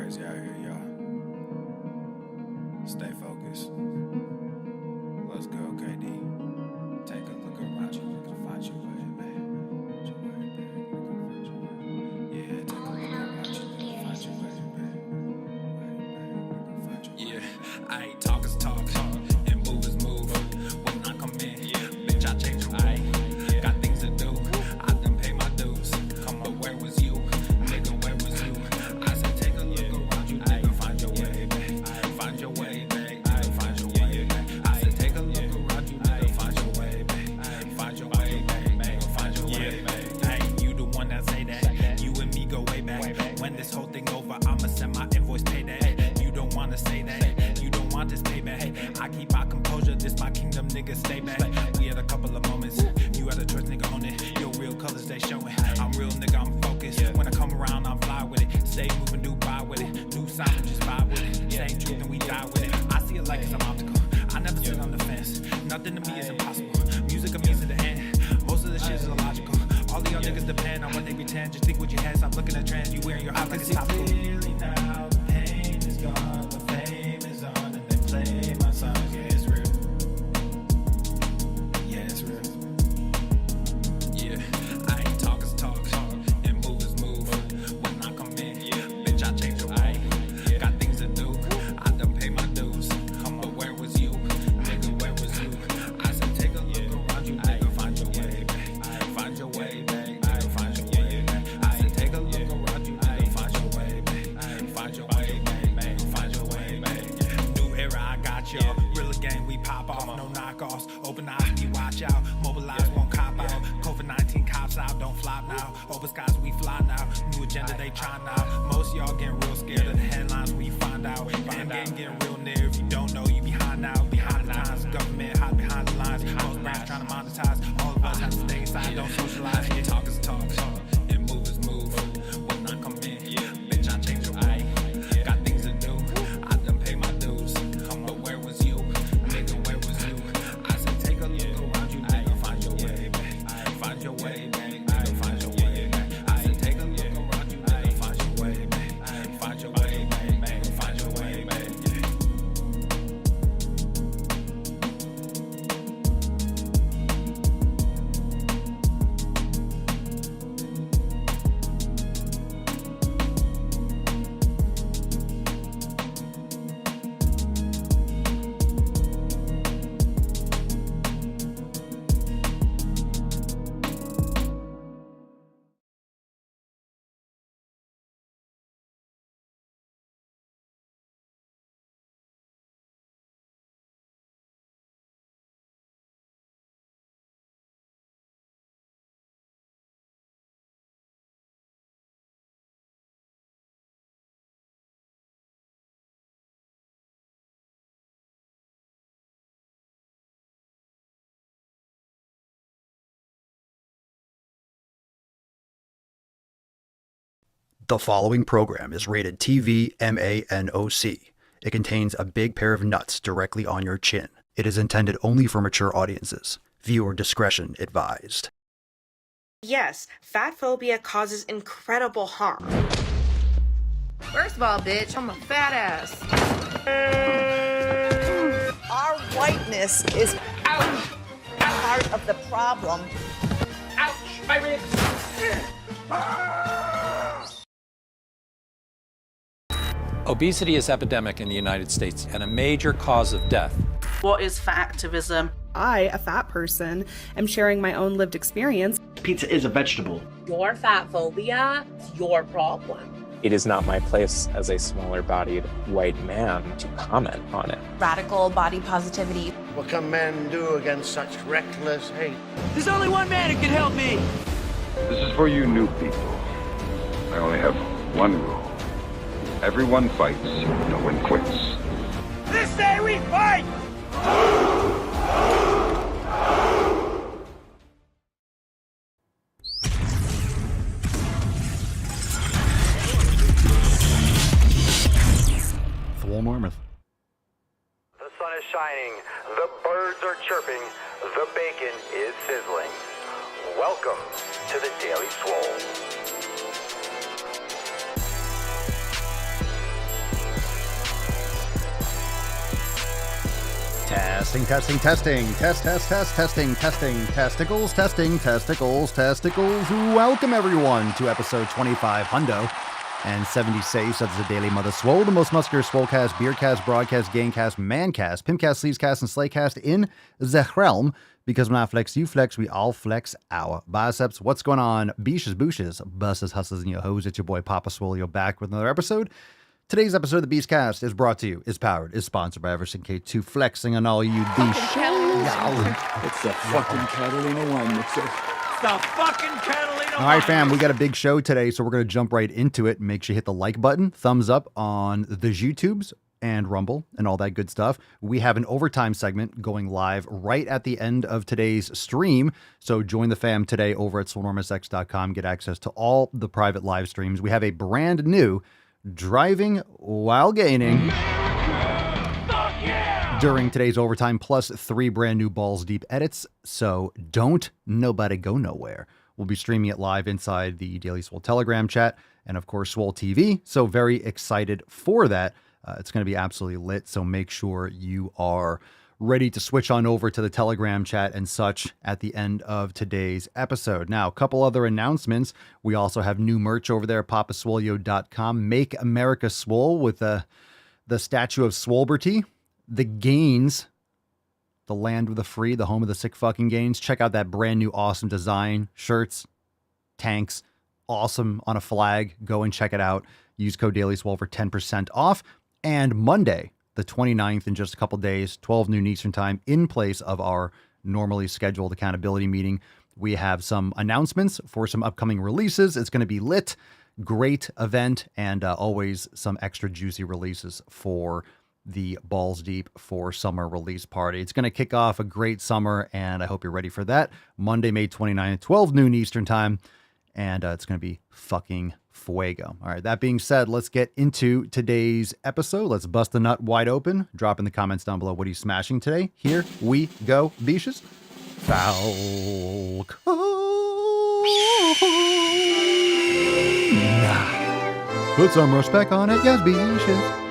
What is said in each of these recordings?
crazy out here, y'all. Stay focused. Let's go, KD. Take a look around you, look and find your way, man. Your way, man. Yeah, take a look around you, look and find your way, man. Yeah, I ain't talk is talk, and move is move. When I come in, bitch, I change the rule. Got things to do, I done pay my dues. But where was you? Nigga, where was you? I said take a look around you, nigga, find your way, babe. Find your way, babe. Find your way, babe. I said take a look around you, nigga, find your way, babe. Find your way, babe. Find your way, babe. Hey, you the one that say that. You and me go way back. When this whole thing over, I'ma send my invoice, pay that. You don't wanna say that. You don't want this payback. I keep my composure, this my kingdom, nigga, stay back. We had a couple of moments. You had a trust, nigga, on it. Your real colors, they showing. I'm real, nigga, I'm focused. When I come around, I'm fly with it. Stay moving, do buy with it. New sound, just vibe with it. Same truth and we die with it. I see it like it's an obstacle. I never sit on the fence. Nothing to me is impossible. Music of me to the end. Most of the shit is illogical. All of y'all niggas depend on what they pretend. Just think what you had. Stop looking at trends. You wearing your heart like it's topical. Now the pain is gone. The fame is on. And they play my songs. Yeah, it's real. Yeah, it's real. Yeah, I ain't talk is talk. And move is move. When I come in, bitch, I change the rule. Got things to do. I done pay my dues. But where was you? Nigga, where was you? I said take a look around you, nigga, find your way, babe. Find your way, babe. Find your way, babe. I said take a look around you, nigga, find your way, babe. Find your way, babe. Find your way, babe. New era, I got y'all. Real gang, we pop off, no knockoffs. Open eyes, we watch out. Mobilize, won't cop out. COVID-19 cops out, don't flop now. Open skies, we fly now. New agenda, they try now. Most y'all getting real scared of the headlines when you find out. End game getting real near. If you don't know, you behind now. Behind the times, government hide behind the lines. Most brands trying to monetize. All of us have to stay inside, don't socialize. Talk is talk, and move is move. When I come in, bitch, I change the rule. Got things to do, I done pay my dues. But where was you? Nigga, where was you? I said take a look around you, nigga, find your way, babe. Find your way, babe. Find your way, babe. I said take a look around you, nigga, find your way, babe. Find your way, babe. Find your way, babe. The following program is rated TV MANOC. It contains a big pair of nuts directly on your chin. It is intended only for mature audiences. Viewer discretion advised. Yes, fat phobia causes incredible harm. First of all, bitch, I'm a fat ass. Our whiteness is part of the problem. Ouch, my ribs. Obesity is epidemic in the United States and a major cause of death. What is fat activism? I, a fat person, am sharing my own lived experience. Pizza is a vegetable. Your fat phobia is your problem. It is not my place as a smaller-bodied white man to comment on it. Radical body positivity. What can men do against such reckless hate? There's only one man who can help me. This is for you new people. I only have one rule. Everyone fights, no one quits. This day we fight! Full Marmouth. The sun is shining, the birds are chirping, the bacon is sizzling. Welcome to the Daily Swole. Testing. Testing, testicles. Welcome, everyone, to episode 25 Hundo and 70 Safes. That's the Daily Mother Swole, the most muscular Swolecast, Beercast, Broadcast, Gamecast, Mancast, Pimpcast, Sleazecast, and Slaycast in the realm. Because when I flex, you flex, we all flex our biceps. What's going on? Beaches, booshes, busses, hustles, and your hoes. It's your boy Papa Swole. You're back with another episode. Today's episode of the Beastcast is brought to you, is powered, is sponsored by Everson K2, flexing on all you beasts. It's the fucking Catalina wine mixer. It's the fucking Catalina. All right, fam, we got a big show today, so we're going to jump right into it. Make sure you hit the like button, thumbs up on the YouTubes and Rumble and all that good stuff. We have an overtime segment going live right at the end of today's stream. So join the fam today over at swolenormousx.com. Get access to all the private live streams. We have a brand new driving while gaining during today's overtime, plus 3 brand new balls deep edits. So don't nobody go nowhere. We'll be streaming it live inside the Daily Swole Telegram chat and, of course, Swole TV. So very excited for that. It's going to be absolutely lit. So make sure you are ready to switch on over to the Telegram chat and such at the end of today's episode. Now, a couple other announcements. We also have new merch over there, papaswolio.com. Make America Swole with the statue of Swoleberty. The Gains, the land of the free, the home of the sick fucking Gains. Check out that brand new awesome design. Shirts, tanks, awesome on a flag. Go and check it out. Use code DailySwole for 10% off. And Monday, the 29th, in just a couple days, 12 noon Eastern time, in place of our normally scheduled accountability meeting, we have some announcements for some upcoming releases. It's going to be lit, great event, and always some extra juicy releases for the Balls Deep for summer release party. It's going to kick off a great summer, and I hope you're ready for that. Monday, May 29th, 12 noon Eastern time, and it's going to be fucking fuego. All right, that being said, let's get into today's episode. Let's bust the nut wide open. Drop in the comments down below what are you smashing today. Here we go, Beaches. Falcon. Put some respect on it, yes, Beaches.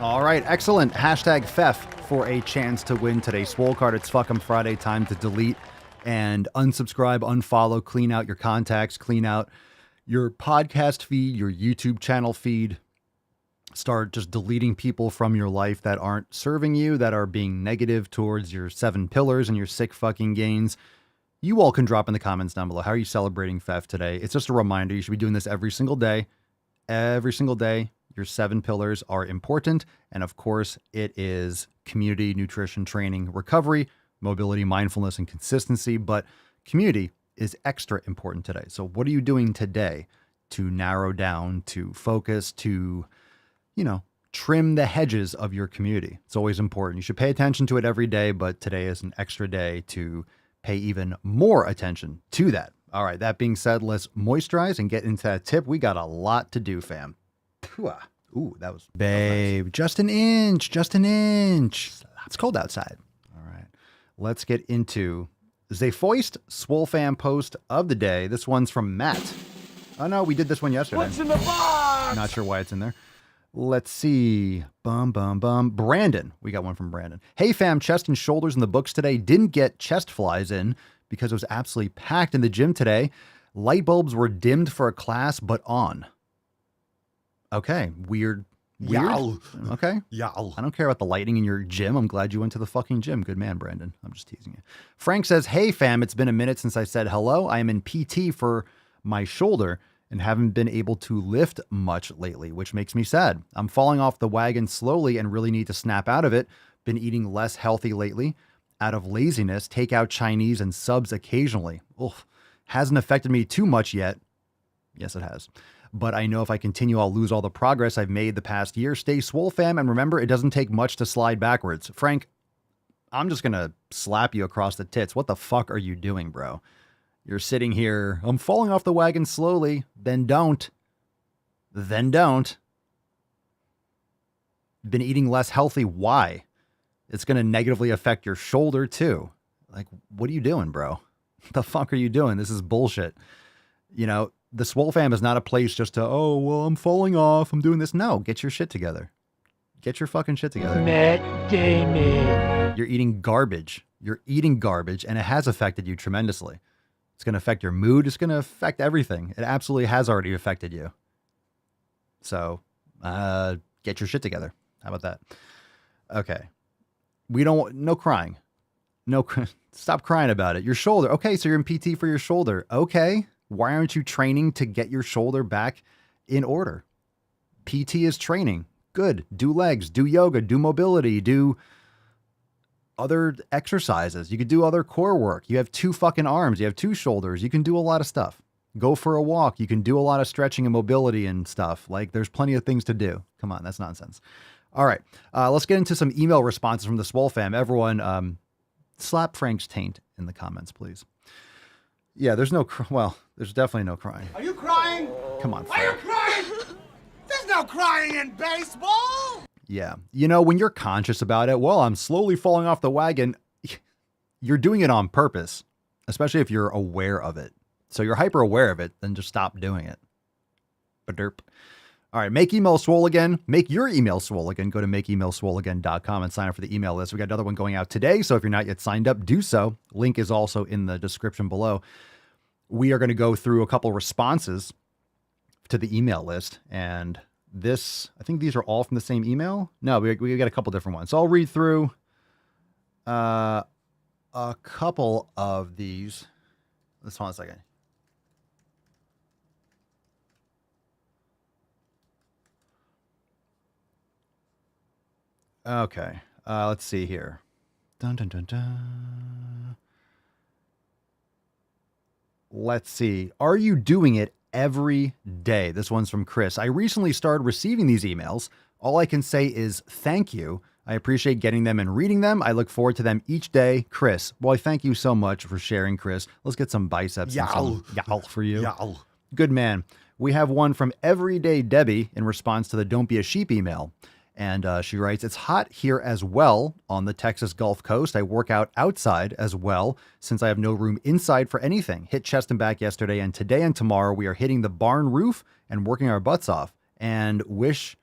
All right, excellent. Hashtag FEF for a chance to win today's Swole card. It's Fuck 'em Friday. Time to delete and unsubscribe, unfollow, clean out your contacts, clean out your podcast feed, your YouTube channel feed. Start just deleting people from your life that aren't serving you, that are being negative towards your 7 pillars and your sick fucking gains. You all can drop in the comments down below. How are you celebrating FEF today? It's just a reminder. You should be doing this every single day. Every single day. Your 7 pillars are important. And of course, it is community, nutrition, training, recovery, mobility, mindfulness, and consistency. But community is extra important today. So what are you doing today to narrow down, to focus, to, trim the hedges of your community? It's always important. You should pay attention to it every day, but today is an extra day to pay even more attention to that. All right, that being said, let's moisturize and get into that tip. We got a lot to do, fam. Ooh, that was... Babe, nice. Just an inch. It's cold outside. All right, let's get into the first Swole Fam post of the day. This one's from Matt. Oh, no, we did this one yesterday. What's in the box? Not sure why it's in there. Let's see. Brandon. We got one from Brandon. Hey, fam, chest and shoulders in the books today. Didn't get chest flies in because it was absolutely packed in the gym today. Light bulbs were dimmed for a class, but on. Okay, weird Weird? Yow. Okay. Yow. I don't care about the lighting in your gym. I'm glad you went to the fucking gym. Good man, Brandon. I'm just teasing you. Frank says, hey, fam, it's been a minute since I said hello. I am in PT for my shoulder and haven't been able to lift much lately, which makes me sad. I'm falling off the wagon slowly and really need to snap out of it. Been eating less healthy lately out of laziness, take out Chinese and subs occasionally. Oof. Hasn't affected me too much yet. Yes, it has. But I know if I continue, I'll lose all the progress I've made the past year. Stay swole, fam. And remember, it doesn't take much to slide backwards. Frank, I'm just going to slap you across the tits. What the fuck are you doing, bro? You're sitting here. I'm falling off the wagon slowly. Then don't. Then don't. Been eating less healthy. Why? It's going to negatively affect your shoulder too. Like, what are you doing, bro? What the fuck are you doing? This is bullshit. You know, the Swole Fam is not a place just to, oh, well, I'm falling off. I'm doing this. No, get your shit together. Get your fucking shit together. Matt Damon. You're eating garbage. You're eating garbage, and it has affected you tremendously. It's going to affect your mood. It's going to affect everything. It absolutely has already affected you. So, get your shit together. How about that? Okay. No crying. Stop crying about it. Your shoulder. Okay, so you're in PT for your shoulder. Okay. Why aren't you training to get your shoulder back in order? PT is training. Good. Do legs, do yoga, do mobility, do other exercises. You could do other core work. You have 2 fucking arms. You have 2 shoulders. You can do a lot of stuff. Go for a walk. You can do a lot of stretching and mobility and stuff. Like, there's plenty of things to do. Come on, that's nonsense. All right. Let's get into some email responses from the Swole Fam. Everyone, slap Frank's taint in the comments, please. Yeah, there's definitely no crying. Are you crying? Come on, Frank. Are you crying? There's no crying in baseball. Yeah. You know, when you're conscious about it, well, I'm slowly falling off the wagon. You're doing it on purpose, especially if you're aware of it. So you're hyper aware of it, then just stop doing it. Ba-derp. All right, make email swole again. Make your email swole again. Go to makeemailswoleagain.com and sign up for the email list. We got another one going out today, so if you're not yet signed up, do so. Link is also in the description below. We are going to go through a couple responses to the email list, and I think these are all from the same email. No, we got a couple different ones. So I'll read through a couple of these. Let's hold on a second. Okay, let's see here. Dun, dun, dun, dun. Let's see. Are you doing it every day? This one's from Chris. I recently started receiving these emails. All I can say is thank you. I appreciate getting them and reading them. I look forward to them each day. Chris, well, thank you so much for sharing, Chris. Let's get some biceps and some yow for you. Yow. Good man. We have one from Everyday Debbie in response to the Don't Be a Sheep email. And she writes, it's hot here as well on the Texas Gulf Coast. I work out outside as well since I have no room inside for anything. Hit chest and back yesterday, and today and tomorrow we are hitting the barn roof and working our butts off. And with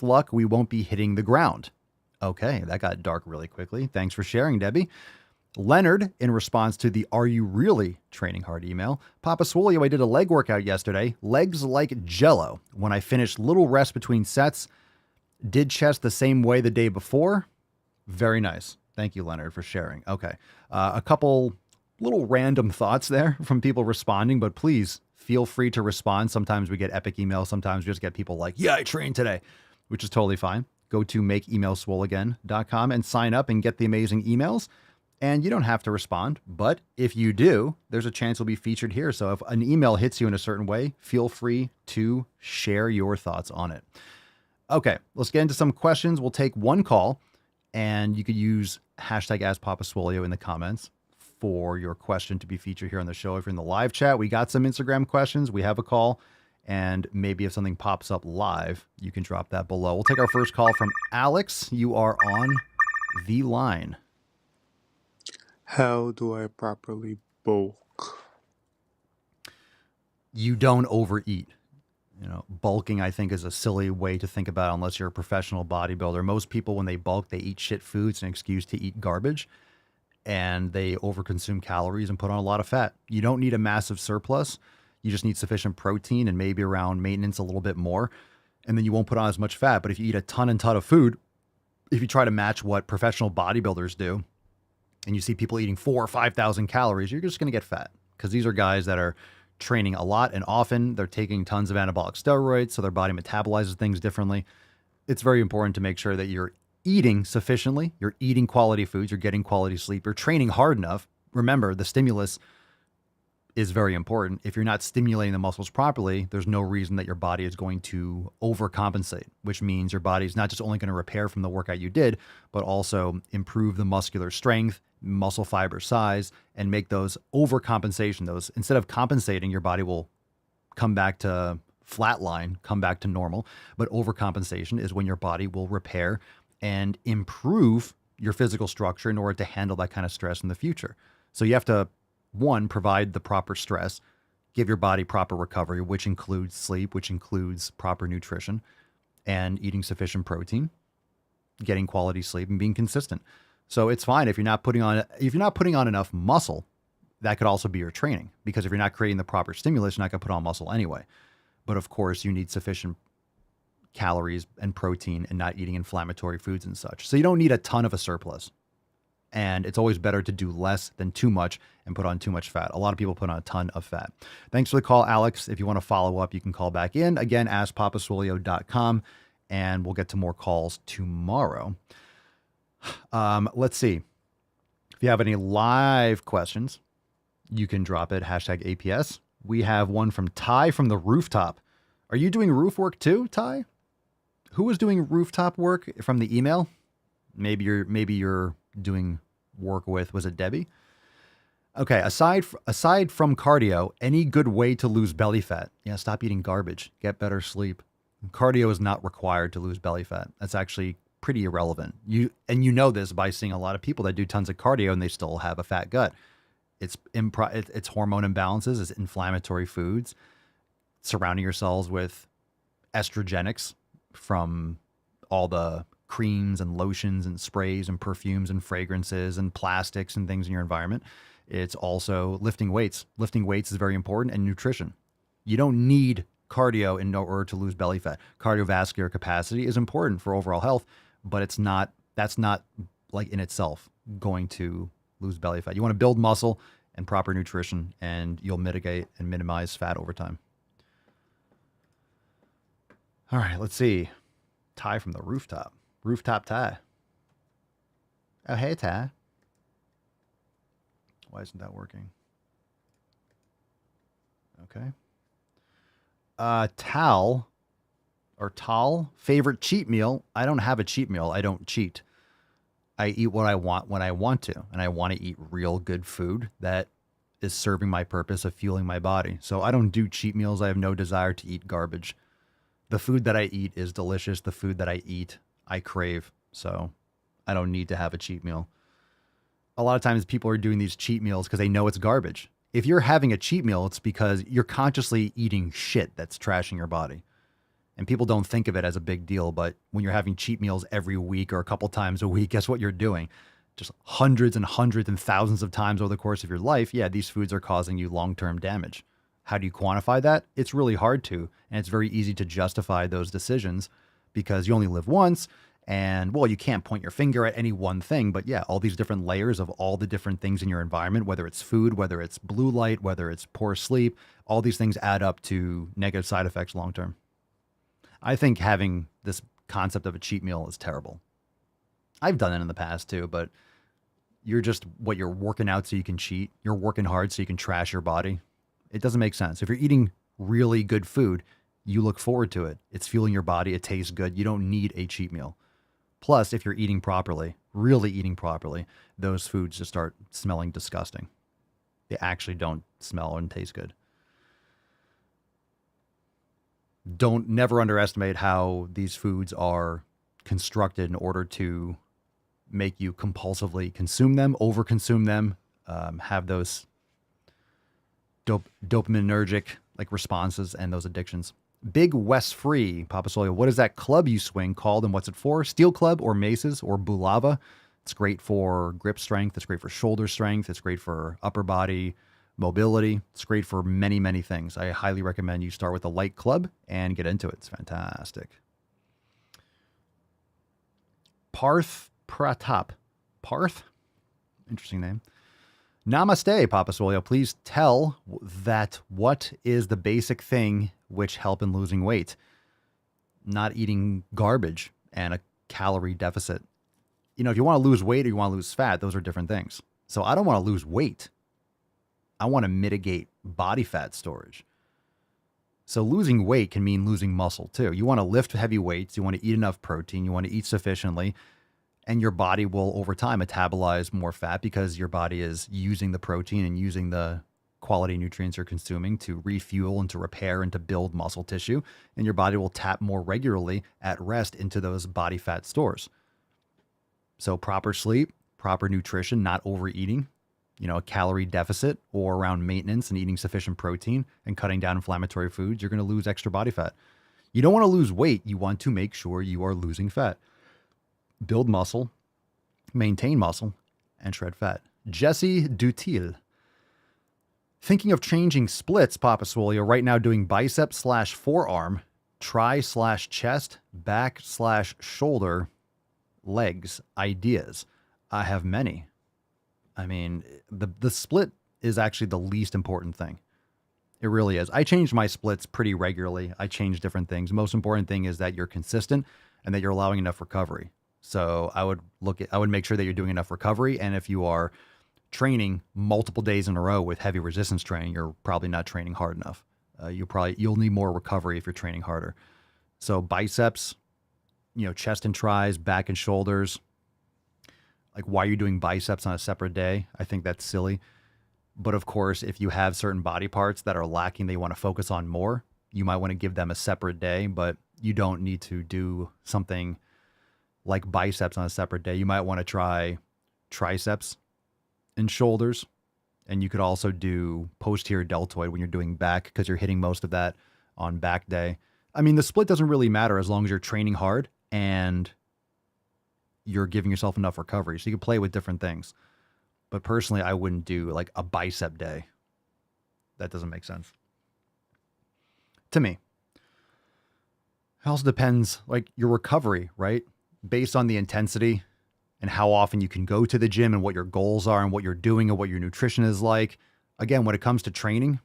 luck, we won't be hitting the ground. Okay, that got dark really quickly. Thanks for sharing, Debbie. Leonard, in response to the Are You Really Training Hard email, Papa Swolio, I did a leg workout yesterday. Legs like jello. When I finished, little rest between sets. Did chest the same way the day before. Very nice. Thank you, Leonard, for sharing. Okay. A couple little random thoughts there from people responding, but please feel free to respond. Sometimes we get epic emails. Sometimes we just get people like, yeah, I trained today, which is totally fine. Go to makeemailswoleagain.com and sign up and get the amazing emails. And you don't have to respond, but if you do, there's a chance you'll be featured here. So if an email hits you in a certain way, feel free to share your thoughts on it. Okay, let's get into some questions. We'll take one call, and you could use hashtag AskPapaSwolio in the comments for your question to be featured here on the show. If you're in the live chat, we got some Instagram questions. We have a call, and maybe if something pops up live, you can drop that below. We'll take our first call from Alex. You are on the line. How do I properly bulk? You don't overeat. You know, bulking, I think, is a silly way to think about it unless you're a professional bodybuilder. Most people, when they bulk, they eat shit food. It's an excuse to eat garbage, and they overconsume calories and put on a lot of fat. You don't need a massive surplus. You just need sufficient protein and maybe around maintenance a little bit more. and then you won't put on as much fat. But if you eat a ton of food, if you try to match what professional bodybuilders do, and you see people eating 4,000 or 5,000 calories, you're just going to get fat, because these are guys that are training a lot and often. They're taking tons of anabolic steroids, so their body metabolizes things differently. It's very important to make sure that you're eating sufficiently, you're eating quality foods, you're getting quality sleep, you're training hard enough. Remember, the stimulus is very important. If you're not stimulating the muscles properly, there's no reason that your body is going to overcompensate, which means your body's not just only going to repair from the workout you did, but also improve the muscular strength, muscle fiber size, and make those overcompensation. Those, instead of compensating, your body will come back to flatline, come back to normal. But overcompensation is when your body will repair and improve your physical structure in order to handle that kind of stress in the future. So you have to, one, provide the proper stress, give your body proper recovery, which includes sleep, which includes proper nutrition, and eating sufficient protein, getting quality sleep, and being consistent. So it's fine if you're not putting on enough muscle. That could also be your training, because if you're not creating the proper stimulus, you're not going to put on muscle anyway. But of course, you need sufficient calories and protein and not eating inflammatory foods and such. So you don't need a ton of a surplus. And it's always better to do less than too much and put on too much fat. A lot of people put on a ton of fat. Thanks for the call, Alex. If you want to follow up, you can call back in. Again, askpapaswolio.com, and we'll get to more calls tomorrow. Let's see. If you have any live questions, you can drop it, #APS. We have one from Ty from the rooftop. Are you doing roof work too, Ty? Who was doing rooftop work from the email? Maybe you're doing work with, was it Debbie? Okay, aside from cardio, any good way to lose belly fat? Yeah, stop eating garbage, get better sleep. Cardio is not required to lose belly fat. That's actually pretty irrelevant. You know this by seeing a lot of people that do tons of cardio and they still have a fat gut. It's hormone imbalances, it's inflammatory foods, surrounding yourselves with estrogenics from all the creams and lotions and sprays and perfumes and fragrances and plastics and things in your environment. It's also lifting weights. Lifting weights is very important, and nutrition. You don't need cardio in order to lose belly fat. Cardiovascular capacity is important for overall health, but that's not like in itself going to lose belly fat. You want to build muscle and proper nutrition, and you'll mitigate and minimize fat over time. All right, let's see. Ty from the rooftop. Rooftop Ty. Oh, hey, Ty. Why isn't that working? Okay. Tal, favorite cheat meal. I don't have a cheat meal. I don't cheat. I eat what I want when I want to, and I want to eat real good food that is serving my purpose of fueling my body. So I don't do cheat meals. I have no desire to eat garbage. The food that I eat is delicious. The food that I eat, I crave. So I don't need to have a cheat meal. A lot of times people are doing these cheat meals because they know it's garbage. If you're having a cheat meal, it's because you're consciously eating shit that's trashing your body. And people don't think of it as a big deal, but when you're having cheat meals every week or a couple times a week, guess what you're doing? Just hundreds and thousands of times over the course of your life. Yeah, these foods are causing you long-term damage. How do you quantify that? It's really hard to, and it's very easy to justify those decisions because you only live once. And well, you can't point your finger at any one thing, but yeah, all these different layers of all the different things in your environment, whether it's food, whether it's blue light, whether it's poor sleep, all these things add up to negative side effects long-term. I think having this concept of a cheat meal is terrible. I've done it in the past too, but you're working out so you can cheat. You're working hard so you can trash your body. It doesn't make sense. If you're eating really good food, you look forward to it. It's fueling your body. It tastes good. You don't need a cheat meal. Plus, if you're eating properly, really eating properly, those foods just start smelling disgusting. They actually don't smell and taste good. Never underestimate how these foods are constructed in order to make you compulsively consume them, overconsume them, have those dopaminergic like responses and those addictions. Big West Free, Papa Solio, what is that club you swing called and what's it for? Steel club or maces or bulava? It's great for grip strength. It's great for shoulder strength. It's great for upper body mobility. It's great for many, many things. I highly recommend you start with a light club and get into it. It's fantastic. Parth Pratap. Parth? Interesting name. Namaste, Papa Swolio. Please tell that what is the basic thing which help in losing weight? Not eating garbage and a calorie deficit. You know, if you want to lose weight or you want to lose fat, those are different things. So I don't want to lose weight. I want to mitigate body fat storage. So losing weight can mean losing muscle too. You want to lift heavy weights. You want to eat enough protein. You want to eat sufficiently. And your body will, over time, metabolize more fat because your body is using the protein and using the quality nutrients you're consuming to refuel and to repair and to build muscle tissue. And your body will tap more regularly at rest into those body fat stores. So proper sleep, proper nutrition, not overeating, you know, a calorie deficit or around maintenance and eating sufficient protein and cutting down inflammatory foods, you're going to lose extra body fat. You don't want to lose weight. You want to make sure you are losing fat. Build muscle, maintain muscle, and shred fat. Jesse Dutil. Thinking of changing splits, Papa Swolio. Right now doing bicep/forearm, tri/chest, back/shoulder, legs. Ideas. I have many. I mean, the split is actually the least important thing. It really is. I change my splits pretty regularly. I change different things. Most important thing is that you're consistent and that you're allowing enough recovery. So I would make sure that you're doing enough recovery. And if you are training multiple days in a row with heavy resistance training, you're probably not training hard enough. You'll need more recovery if you're training harder. So biceps, you know, chest and tris, back and shoulders. Like, why are you doing biceps on a separate day? I think that's silly. But of course, if you have certain body parts that are lacking, they want to focus on more, you might want to give them a separate day, but you don't need to do something like biceps on a separate day. You might want to try triceps and shoulders. And you could also do posterior deltoid when you're doing back, because you're hitting most of that on back day. I mean, the split doesn't really matter as long as you're training hard and you're giving yourself enough recovery. So you can play with different things. But personally, I wouldn't do like a bicep day. That doesn't make sense to me. It also depends, like, your recovery, right? Based on the intensity and how often you can go to the gym and what your goals are and what you're doing and what your nutrition is like. Again, when it comes to training,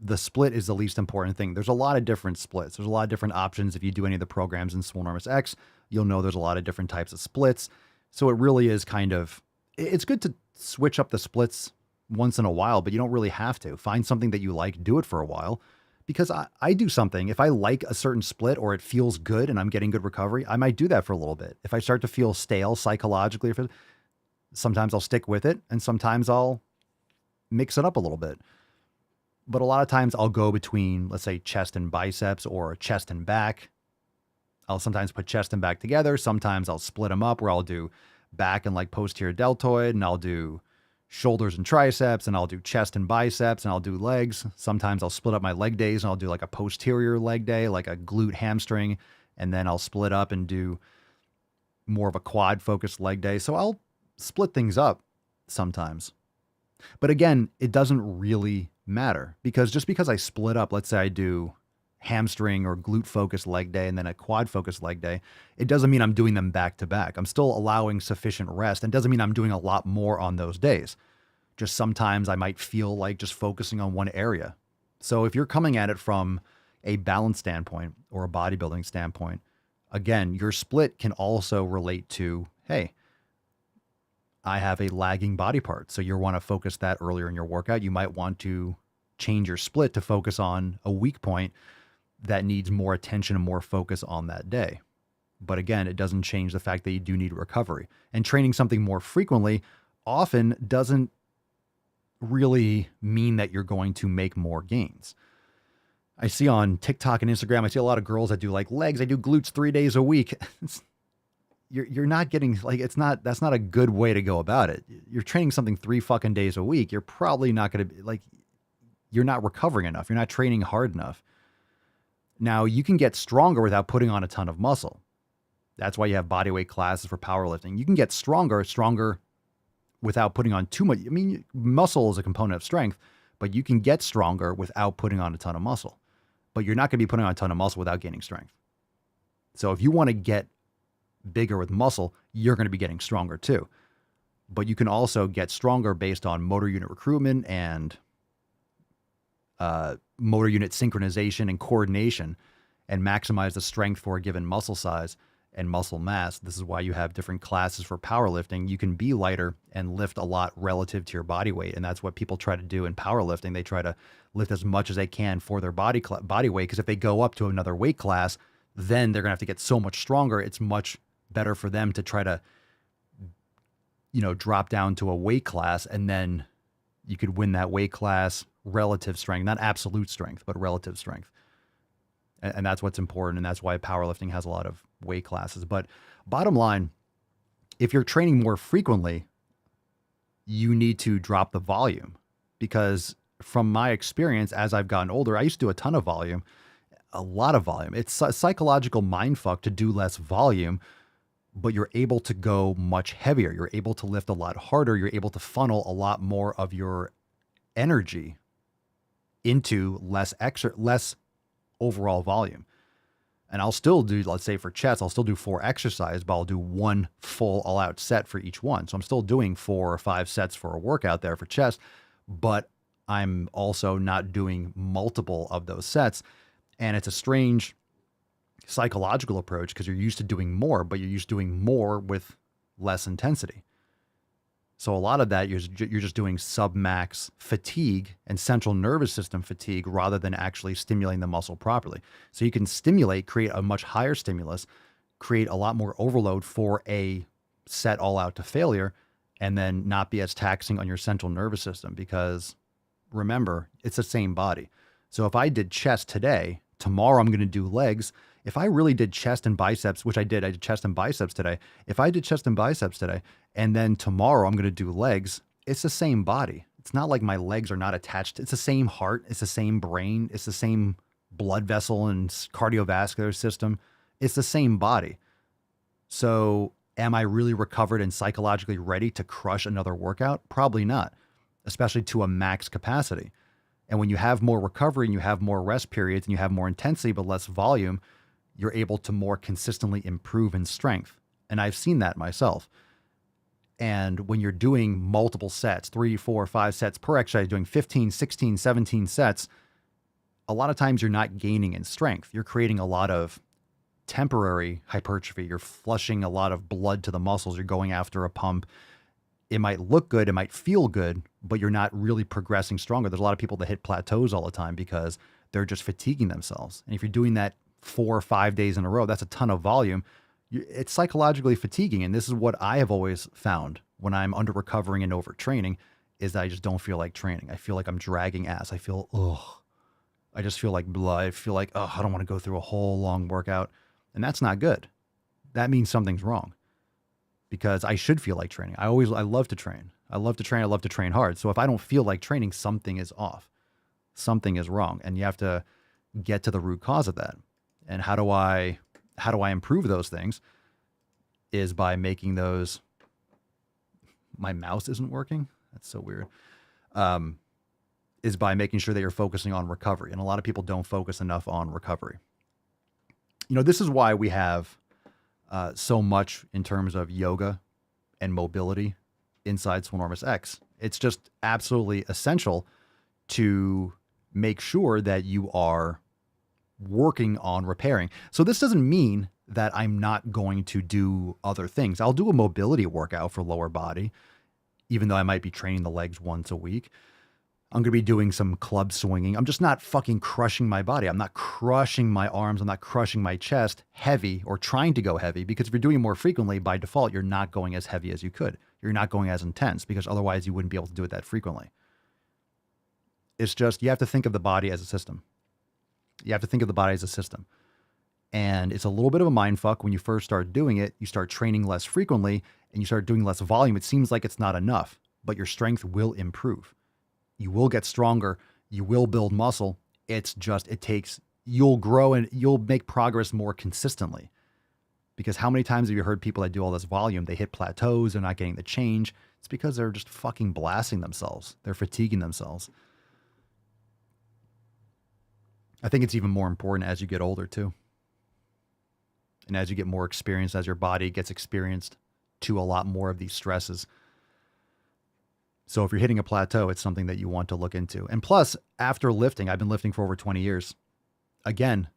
the split is the least important thing. There's a lot of different splits. There's a lot of different options. If you do any of the programs in Swolenormous X, you'll know there's a lot of different types of splits. So it really is kind of, it's good to switch up the splits once in a while, but you don't really have to. Find something that you like, do it for a while. Because I do something, if I like a certain split or it feels good and I'm getting good recovery, I might do that for a little bit. If I start to feel stale psychologically, sometimes I'll stick with it and sometimes I'll mix it up a little bit. But a lot of times I'll go between, let's say, chest and biceps or chest and back. I'll sometimes put chest and back together. Sometimes I'll split them up where I'll do back and like posterior deltoid, and I'll do shoulders and triceps, and I'll do chest and biceps, and I'll do legs. Sometimes I'll split up my leg days and I'll do like a posterior leg day, like a glute hamstring, and then I'll split up and do more of a quad focused leg day. So I'll split things up sometimes. But again, it doesn't really matter, because just because I split up, let's say I do hamstring or glute focused leg day and then a quad focused leg day, it doesn't mean I'm doing them back to back. I'm still allowing sufficient rest, and doesn't mean I'm doing a lot more on those days. Just sometimes I might feel like just focusing on one area. So if you're coming at it from a balance standpoint or a bodybuilding standpoint, again, your split can also relate to, hey, I have a lagging body part. So you want to focus that earlier in your workout. You might want to change your split to focus on a weak point that needs more attention and more focus on that day. But again, it doesn't change the fact that you do need recovery. And training something more frequently often doesn't really mean that you're going to make more gains. I see on TikTok and Instagram, I see a lot of girls that do like legs. I do glutes 3 days a week. You're not getting, like, that's not a good way to go about it. You're training something 3 fucking days a week. You're probably not going to be like, you're not recovering enough. You're not training hard enough. Now, you can get stronger without putting on a ton of muscle. That's why you have bodyweight classes for powerlifting. You can get stronger without putting on too much. I mean, muscle is a component of strength, but you can get stronger without putting on a ton of muscle. But you're not going to be putting on a ton of muscle without gaining strength. So if you want to get bigger with muscle, you're going to be getting stronger too. But you can also get stronger based on motor unit recruitment and motor unit synchronization and coordination, and maximize the strength for a given muscle size and muscle mass. This is why you have different classes for powerlifting. You can be lighter and lift a lot relative to your body weight. And that's what people try to do in powerlifting. They try to lift as much as they can for their body weight. Because if they go up to another weight class, then they're going to have to get so much stronger. It's much better for them to try to, drop down to a weight class, and then you could win that weight class relative strength, not absolute strength, but relative strength. And that's what's important. And that's why powerlifting has a lot of weight classes. But bottom line, if you're training more frequently, you need to drop the volume, because from my experience, as I've gotten older, I used to do a ton of volume, a lot of volume. It's a psychological mindfuck to do less volume, but you're able to go much heavier. You're able to lift a lot harder. You're able to funnel a lot more of your energy into less overall volume. And I'll still do, let's say for chest, I'll still do 4 exercises, but I'll do 1 full all-out set for each one. So I'm still doing 4 or 5 sets for a workout there for chest, but I'm also not doing multiple of those sets. And it's a strange psychological approach, because you're used to doing more, but you're used to doing more with less intensity. So a lot of that, you're just doing submax fatigue and central nervous system fatigue rather than actually stimulating the muscle properly. So you can create a much higher stimulus, create a lot more overload for a set all out to failure, and then not be as taxing on your central nervous system, because remember, it's the same body. So if I did chest today, tomorrow I'm going to do legs. If I really did chest and biceps, which I did chest and biceps today. If I did chest and biceps today, and then tomorrow I'm going to do legs, it's the same body. It's not like my legs are not attached. It's the same heart. It's the same brain. It's the same blood vessel and cardiovascular system. It's the same body. So am I really recovered and psychologically ready to crush another workout? Probably not, especially to a max capacity. And when you have more recovery and you have more rest periods and you have more intensity but less volume, you're able to more consistently improve in strength. And I've seen that myself. And when you're doing multiple sets, 3, 4, 5 sets per exercise, doing 15, 16, 17 sets, a lot of times you're not gaining in strength. You're creating a lot of temporary hypertrophy. You're flushing a lot of blood to the muscles. You're going after a pump. It might look good, it might feel good, but you're not really progressing stronger. There's a lot of people that hit plateaus all the time because they're just fatiguing themselves. And if you're doing that 4 or 5 days in a row, that's a ton of volume. It's psychologically fatiguing. And this is what I have always found when I'm under recovering and overtraining, is that I just don't feel like training. I feel like I'm dragging ass. I feel, I just feel like blood. I feel like, I don't want to go through a whole long workout. And that's not good. That means something's wrong, because I should feel like training. I love to train. I love to train. I love to train hard. So if I don't feel like training, something is off. Something is wrong. And you have to get to the root cause of that. And how do I improve those things? Is by making those, my mouse isn't working. That's so weird. Is by making sure that you're focusing on recovery. And a lot of people don't focus enough on recovery. This is why we have so much in terms of yoga and mobility inside Swolenormous X. It's just absolutely essential to make sure that you are working on repairing. So this doesn't mean that I'm not going to do other things. I'll do a mobility workout for lower body, even though I might be training the legs once a week. I'm going to be doing some club swinging. I'm just not fucking crushing my body. I'm not crushing my arms. I'm not crushing my chest heavy or trying to go heavy, because if you're doing it more frequently, by default, you're not going as heavy as you could. You're not going as intense, because otherwise you wouldn't be able to do it that frequently. It's just, you have to think of the body as a system. You have to think of the body as a system. And it's a little bit of a mind fuck when you first start doing it. You start training less frequently and you start doing less volume. It seems like it's not enough, but your strength will improve. You will get stronger. You will build muscle. It's just, you'll grow and you'll make progress more consistently. Because how many times have you heard people that do all this volume, they hit plateaus, they're not getting the change? It's because they're just fucking blasting themselves. They're fatiguing themselves. I think it's even more important as you get older too. And as you get more experience, as your body gets experienced to a lot more of these stresses. So if you're hitting a plateau, it's something that you want to look into. And plus, after lifting, I've been lifting for over 20 years. Again,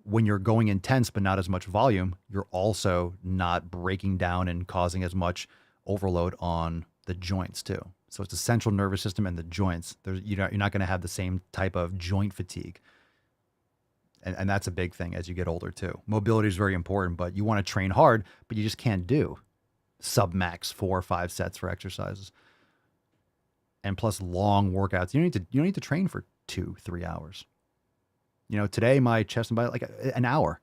when you're going intense but not as much volume, you're also not breaking down and causing as much overload on the joints too. So it's the central nervous system and the joints. You're not going to have the same type of joint fatigue. And that's a big thing as you get older too. Mobility is very important, but you want to train hard, but you just can't do sub-max 4 or 5 sets for exercises. And plus long workouts. You don't need to train for 2-3 hours. You know, today my chest and body, like an hour,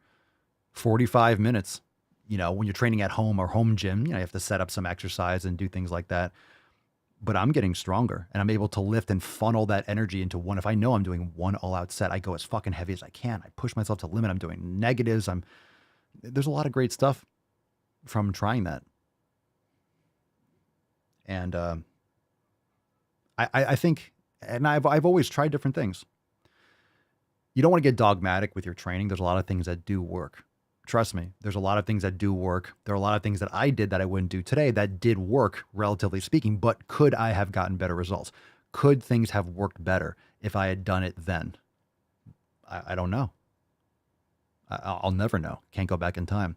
45 minutes. You know, when you're training at home or home gym, you know, you have to set up some exercise and do things like that. But I'm getting stronger and I'm able to lift and funnel that energy into one. If I know I'm doing one all-out set, I go as fucking heavy as I can. I push myself to the limit. I'm doing negatives. There's a lot of great stuff from trying that. And I think, and I've always tried different things. You don't want to get dogmatic with your training. There's a lot of things that do work. Trust me, there's a lot of things that do work. There are a lot of things that I did that I wouldn't do today that did work, relatively speaking, but could I have gotten better results? Could things have worked better if I had done it then? I don't know. I'll never know. Can't go back in time.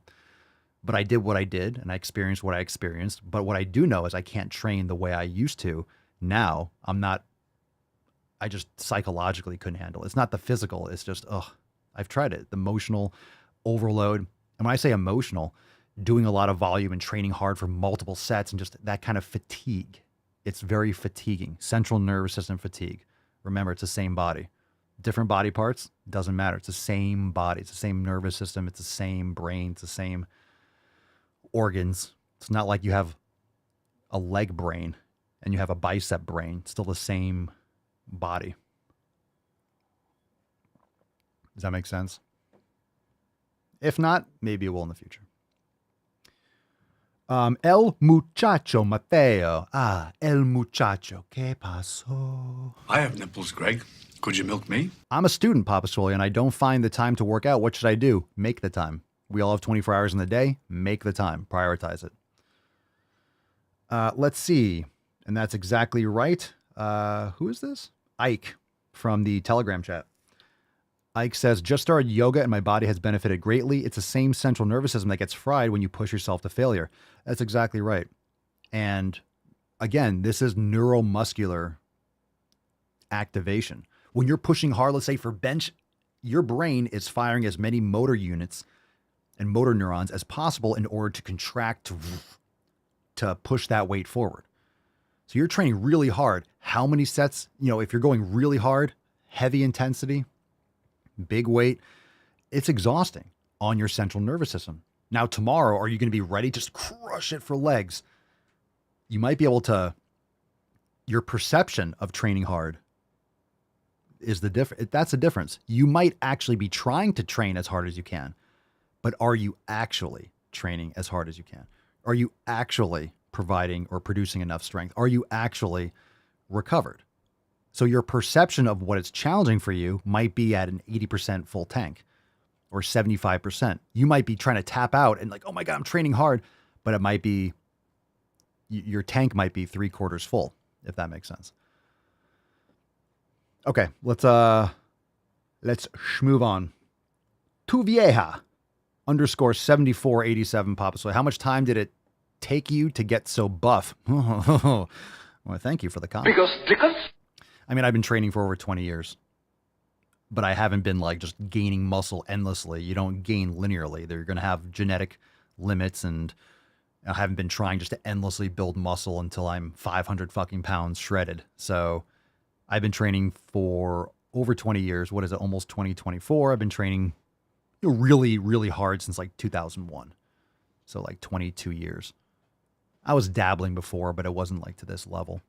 But I did what I did and I experienced what I experienced. But what I do know is I can't train the way I used to. Now I just psychologically couldn't handle it. It's not the physical. It's just, I've tried it. The emotional overload. And when I say emotional, doing a lot of volume and training hard for multiple sets and just that kind of fatigue, it's very fatiguing. Central nervous system fatigue. Remember, it's the same body. Different body parts, doesn't matter. It's the same body. It's the same nervous system. It's the same brain. It's the same organs. It's not like you have a leg brain and you have a bicep brain. It's still the same body. Does that make sense? If not, maybe it will in the future. El muchacho Mateo. El muchacho. ¿Qué pasó? I have nipples, Greg. Could you milk me? I'm a student, Papa Swole, and I don't find the time to work out. What should I do? Make the time. We all have 24 hours in the day. Make the time. Prioritize it. Let's see. And that's exactly right. Who is this? Ike from the Telegram chat. Ike says, just started yoga and my body has benefited greatly. It's the same central nervous system that gets fried when you push yourself to failure. That's exactly right. And again, this is neuromuscular activation. When you're pushing hard, let's say for bench, your brain is firing as many motor units and motor neurons as possible in order to contract to push that weight forward. So you're training really hard. How many sets, if you're going really hard, heavy intensity, big weight, it's exhausting on your central nervous system. Now, tomorrow, are you going to be ready to just crush it for legs? You might be able to, your perception of training hard is that's the difference. You might actually be trying to train as hard as you can, but are you actually training as hard as you can? Are you actually providing or producing enough strength? Are you actually recovered? So your perception of what is challenging for you might be at an 80% full tank or 75%. You might be trying to tap out and like, oh my God, I'm training hard, but it might be, your tank might be 3/4 full, if that makes sense. Okay, let's move on. Tu vieja _7487 Papa Soy. How much time did it take you to get so buff? Well, thank you for the comment. Because I mean, I've been training for over 20 years, but I haven't been like just gaining muscle endlessly. You don't gain linearly. They're going to have genetic limits, and I haven't been trying just to endlessly build muscle until I'm 500 fucking pounds shredded. So I've been training for over 20 years. What is it? Almost 2024. I've been training really, really hard since like 2001. So like 22 years. I was dabbling before, but it wasn't like to this level.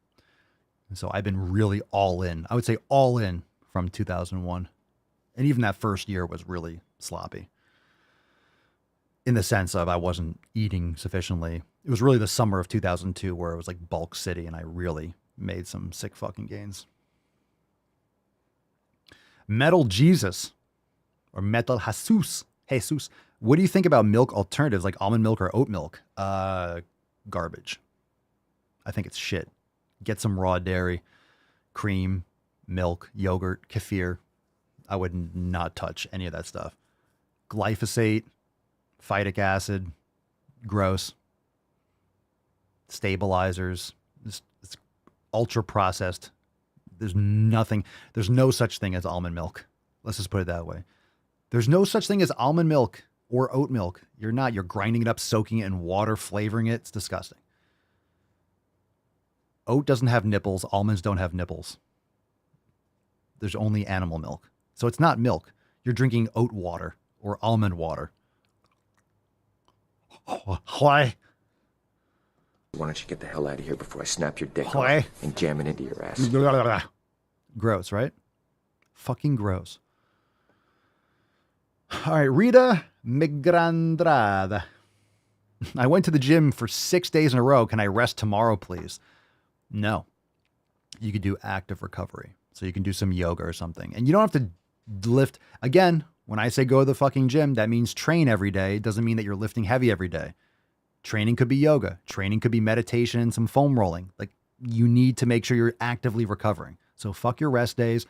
And so I've been really all in. I would say all in from 2001. And even that first year was really sloppy. In the sense of I wasn't eating sufficiently. It was really the summer of 2002 where it was like bulk city and I really made some sick fucking gains. Metal Jesus or Metal Jesus What do you think about milk alternatives like almond milk or oat milk? Garbage. I think it's shit. Get some raw dairy, cream, milk, yogurt, kefir. I would not touch any of that stuff. Glyphosate, phytic acid, gross. Stabilizers, it's ultra processed. There's no such thing as almond milk. Let's just put it that way. There's no such thing as almond milk or oat milk. You're grinding it up, soaking it in water, flavoring it. It's disgusting. Oat doesn't have nipples. Almonds don't have nipples. There's only animal milk. So it's not milk. You're drinking oat water or almond water. Why? Why don't you get the hell out of here before I snap your dick Why? off and jam it into your ass? Gross, right? Fucking gross. All right, Rita Migrandrada. I went to the gym for 6 days in a row. Can I rest tomorrow, please? No. You could do active recovery. So you can do some yoga or something. And you don't have to lift. Again, when I say go to the fucking gym, that means train every day. It doesn't mean that you're lifting heavy every day. Training could be yoga. Training could be meditation and some foam rolling. Like, you need to make sure you're actively recovering. So fuck your rest days.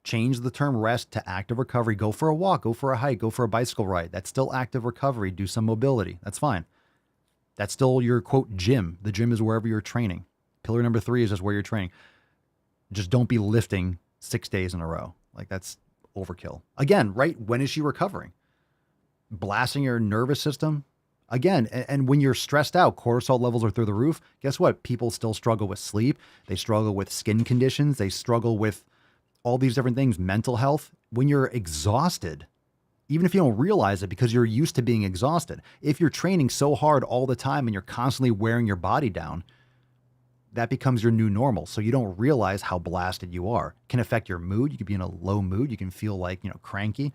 Change the term rest to active recovery. Go for a walk. Go for a hike. Go for a bicycle ride. That's still active recovery. Do some mobility. That's fine. That's still your, quote, gym. The gym is wherever you're training. Pillar number 3 is just where you're training. Just don't be lifting 6 days in a row. Like, that's overkill. Again, right? When is she recovering? Blasting your nervous system? Again, and when you're stressed out, cortisol levels are through the roof. Guess what? People still struggle with sleep. They struggle with skin conditions. They struggle with all these different things, mental health. When you're exhausted, even if you don't realize it because you're used to being exhausted, if you're training so hard all the time and you're constantly wearing your body down, that becomes your new normal. So you don't realize how blasted you are. It can affect your mood. You could be in a low mood. You can feel like, cranky.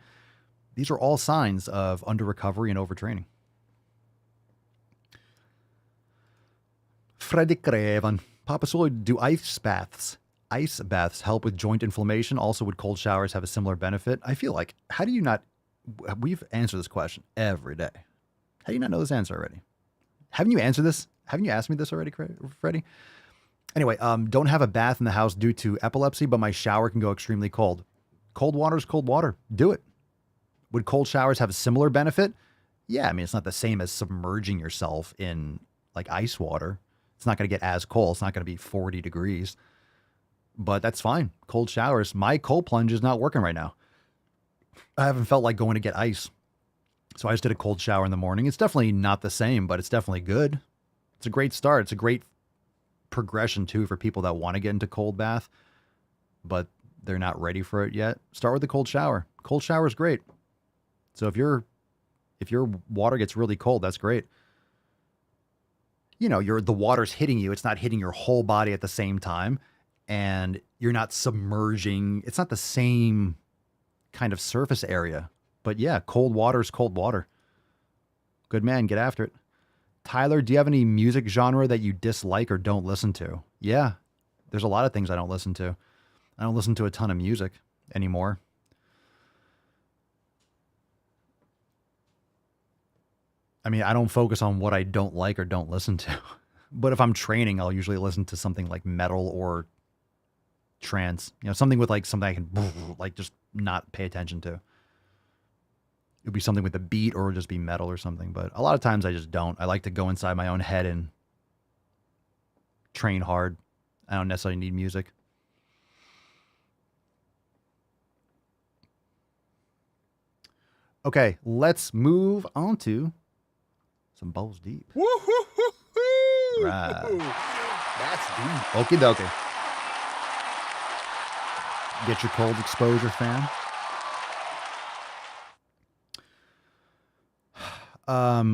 These are all signs of under recovery and overtraining. Freddy Craven. Papa Swole, do ice baths help with joint inflammation? Also, would cold showers have a similar benefit? I feel like, how do you not, we've answered this question every day. How do you not know this answer already? Haven't you answered this? Haven't you asked me this already, Freddie? Anyway, don't have a bath in the house due to epilepsy, but my shower can go extremely cold. Cold water is cold water. Do it. Would cold showers have a similar benefit? Yeah, I mean, it's not the same as submerging yourself in like ice water. It's not going to get as cold. It's not going to be 40 degrees, but that's fine. Cold showers. My cold plunge is not working right now. I haven't felt like going to get ice. So I just did a cold shower in the morning. It's definitely not the same, but it's definitely good. It's a great start. It's a great progression too for people that want to get into cold bath, but they're not ready for it yet. Start with the cold shower. Cold shower is great. So if your water gets really cold, that's great. The water's hitting you. It's not hitting your whole body at the same time, and you're not submerging. It's not the same kind of surface area, but yeah, cold water is cold water. Good man. Get after it. Tyler, do you have any music genre that you dislike or don't listen to? Yeah, there's a lot of things I don't listen to. I don't listen to a ton of music anymore. I mean, I don't focus on what I don't like or don't listen to. But if I'm training, I'll usually listen to something like metal or trance. Something with like something I can like just not pay attention to. It would be something with a beat or just be metal or something. But a lot of times I just don't. I like to go inside my own head and train hard. I don't necessarily need music. Okay, let's move on to some balls deep. Woo-hoo-hoo-hoo! Right. That's deep. Okie dokie. Get your cold exposure, fam.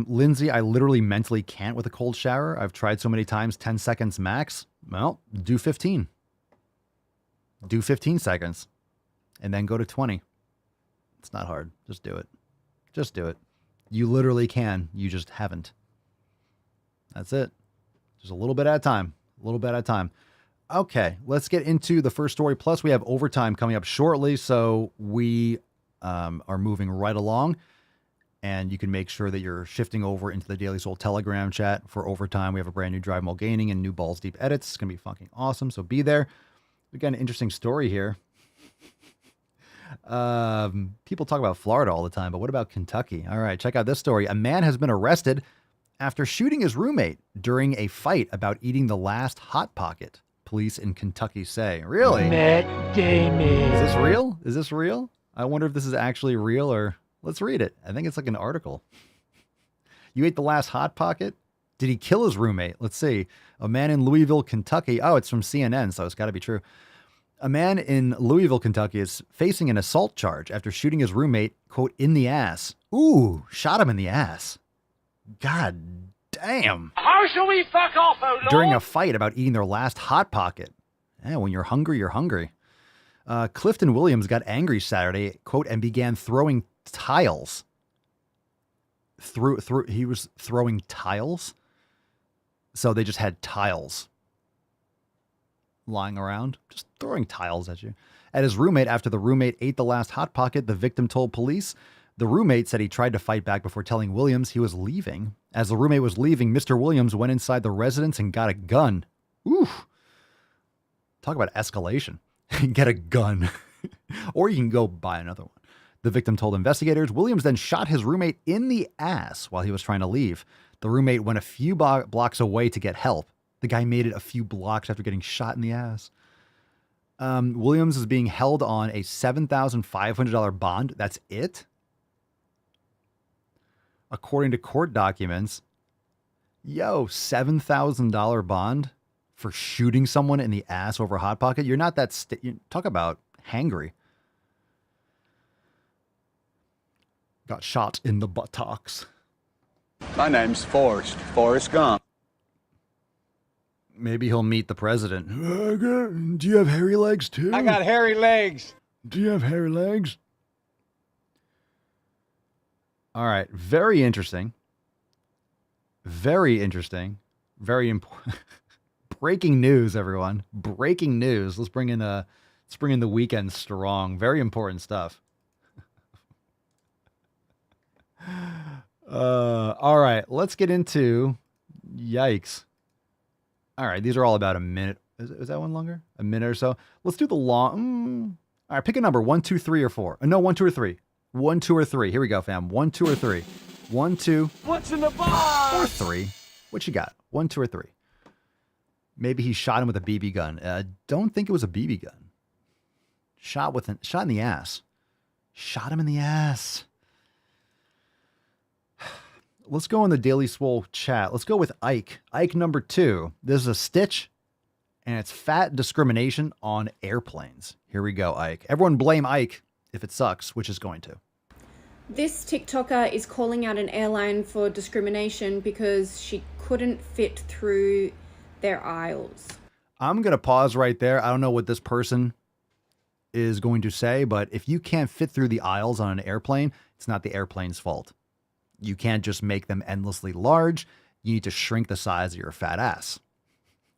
Lindsay, I literally mentally can't with a cold shower. I've tried so many times, 10 seconds max. Well, do 15. Do 15 seconds. And then go to 20. It's not hard. Just do it. Just do it. You literally can. You just haven't. That's it. Just a little bit at a time. A little bit at a time. Okay, let's get into the first story. Plus, we have overtime coming up shortly, so we are moving right along. And you can make sure that you're shifting over into the Daily Swole Telegram chat for overtime. We have a brand new Drive Mole Gaining and new Balls Deep edits. It's going to be fucking awesome. So be there. We got an interesting story here. People talk about Florida all the time, but what about Kentucky? All right, check out this story. A man has been arrested after shooting his roommate during a fight about eating the last Hot Pocket. Police in Kentucky say. Really? Matt Damon. Is this real? Is this real? I wonder if this is actually real or... Let's read it. I think it's like an article. You ate the last Hot Pocket? Did he kill his roommate? Let's see. A man in Louisville, Kentucky. Oh, it's from CNN, so it's got to be true. A man in Louisville, Kentucky is facing an assault charge after shooting his roommate, quote, in the ass. Ooh, shot him in the ass. God damn. How shall we fuck off, oh Lord? During a fight about eating their last Hot Pocket. Yeah, when you're hungry, you're hungry. Clifton Williams got angry Saturday, quote, and began throwing tiles. He was throwing tiles. So they just had tiles lying around, just throwing tiles at you. At his roommate after the roommate ate the last Hot Pocket, the victim told police. The roommate said he tried to fight back before telling Williams he was leaving. As the roommate was leaving, Mr. Williams went inside the residence and got a gun. Ooh. Talk about escalation. Get a gun. Or you can go buy another one. The victim told investigators. Williams then shot his roommate in the ass while he was trying to leave. The roommate went a few blocks away to get help. The guy made it a few blocks after getting shot in the ass. Williams is being held on a $7,500 bond. That's it? According to court documents. Yo, $7,000 bond for shooting someone in the ass over a Hot Pocket? You're not that... talk about hangry. Got shot in the buttocks. My name's Forrest Gump. Maybe he'll meet the president. Do you have hairy legs too? I got hairy legs. Do you have hairy legs? All right. Very interesting. Very interesting. Very important. Breaking news, everyone. Breaking news. Let's bring in the weekend strong. Very important stuff. All right, let's get into yikes. All right, these are all about a minute. Is that one longer? A minute or so? Let's do the long. All right, pick a number. 1, 2, 3, or 4. No, 1, 2, or 3. 1, 2, or 3. Here we go, fam. 1, 2, or 3. 1, 2. What's in the box? Or 3. What you got? 1, 2, or 3. Maybe he shot him with a BB gun. Don't think it was a BB gun. Shot in the ass. Shot him in the ass. Let's go in the Daily Swole chat. Let's go with Ike. Ike number 2. This is a stitch, and it's fat discrimination on airplanes. Here we go, Ike. Everyone blame Ike if it sucks, which is going to. This TikToker is calling out an airline for discrimination because she couldn't fit through their aisles. I'm going to pause right there. I don't know what this person is going to say, but if you can't fit through the aisles on an airplane, it's not the airplane's fault. You can't just make them endlessly large. You need to shrink the size of your fat ass.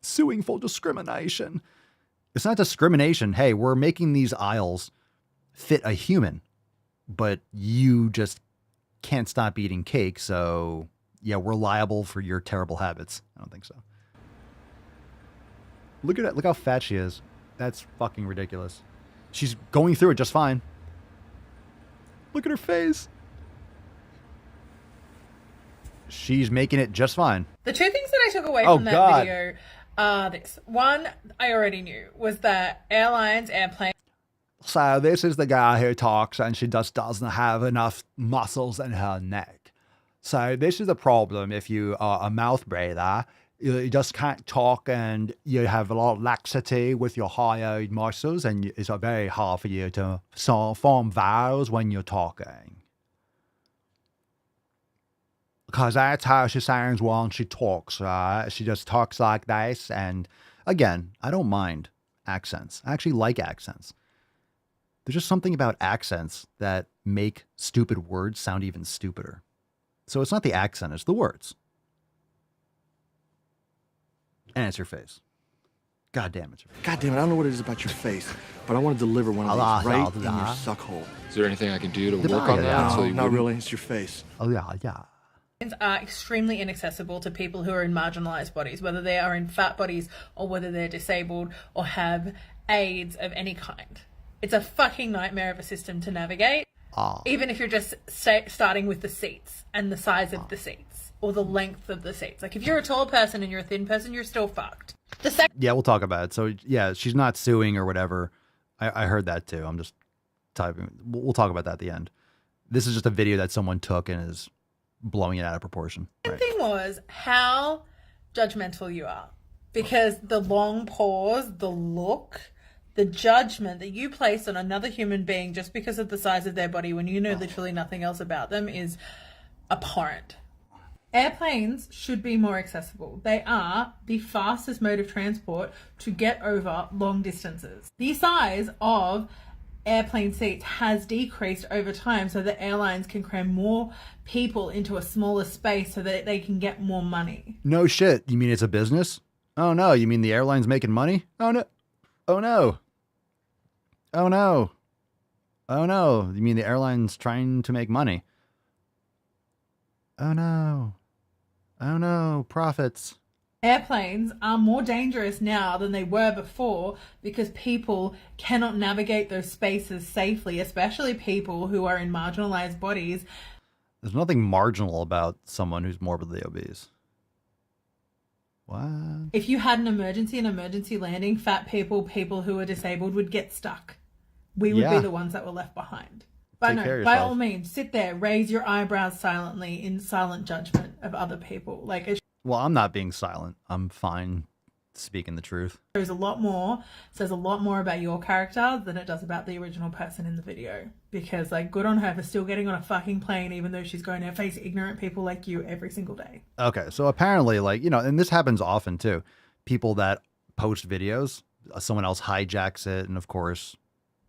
Suing for discrimination. It's not discrimination. Hey, we're making these aisles fit a human, but you just can't stop eating cake. So yeah, we're liable for your terrible habits. I don't think so. Look at it. Look how fat she is. That's fucking ridiculous. She's going through it just fine. Look at her face. She's making it just fine. The two things that I took away from that video are this. One, I already knew, was that airplane. So this is the guy who talks and she just doesn't have enough muscles in her neck. So this is the problem if you are a mouth breather. You just can't talk and you have a lot of laxity with your hyoid muscles and it's very hard for you to form vowels when you're talking. Because that's how she sounds when she talks, right? She just talks like this. And again, I don't mind accents. I actually like accents. There's just something about accents that make stupid words sound even stupider. So it's not the accent, it's the words. And it's your face. God damn it. God damn it, I don't know what it is about your face, but I want to deliver one of these right in your suck hole. Is there anything I can do to work on that? No, not really. It's your face. Oh, yeah. Are extremely inaccessible to people who are in marginalized bodies, whether they are in fat bodies or whether they're disabled or have AIDS of any kind. It's a fucking nightmare of a system to navigate. Even if you're just starting with the seats and the size of the seats or the length of the seats. Like if you're a tall person and you're a thin person, you're still fucked. Yeah, we'll talk about it. So yeah, she's not suing or whatever. I heard that too. I'm just typing. We'll talk about that at the end. This is just a video that someone took and is blowing it out of proportion. The thing was how judgmental you are, because the long pause, the look, the judgment that you place on another human being just because of the size of their body when you know literally nothing else about them is abhorrent. Airplanes should be more accessible. They are the fastest mode of transport to get over long distances. The size of airplane seats has decreased over time so that airlines can cram more people into a smaller space so that they can get more money. No shit. You mean it's a business? Oh no. You mean the airline's making money? Oh no. Oh no. Oh no. Oh no. You mean the airline's trying to make money? Oh no. Oh no. Profits. Airplanes are more dangerous now than they were before because people cannot navigate those spaces safely, especially people who are in marginalized bodies. There's nothing marginal about someone who's morbidly obese. What? If you had an emergency landing, fat people, people who are disabled would get stuck. We would be the ones that were left behind. But no, by all means, sit there, raise your eyebrows silently in silent judgment of other people. Well, I'm not being silent. I'm fine speaking the truth. Says a lot more about your character than it does about the original person in the video. Because, good on her for still getting on a fucking plane, even though she's going to face ignorant people like you every single day. Okay, so apparently, and this happens often too. People that post videos, someone else hijacks it, and of course,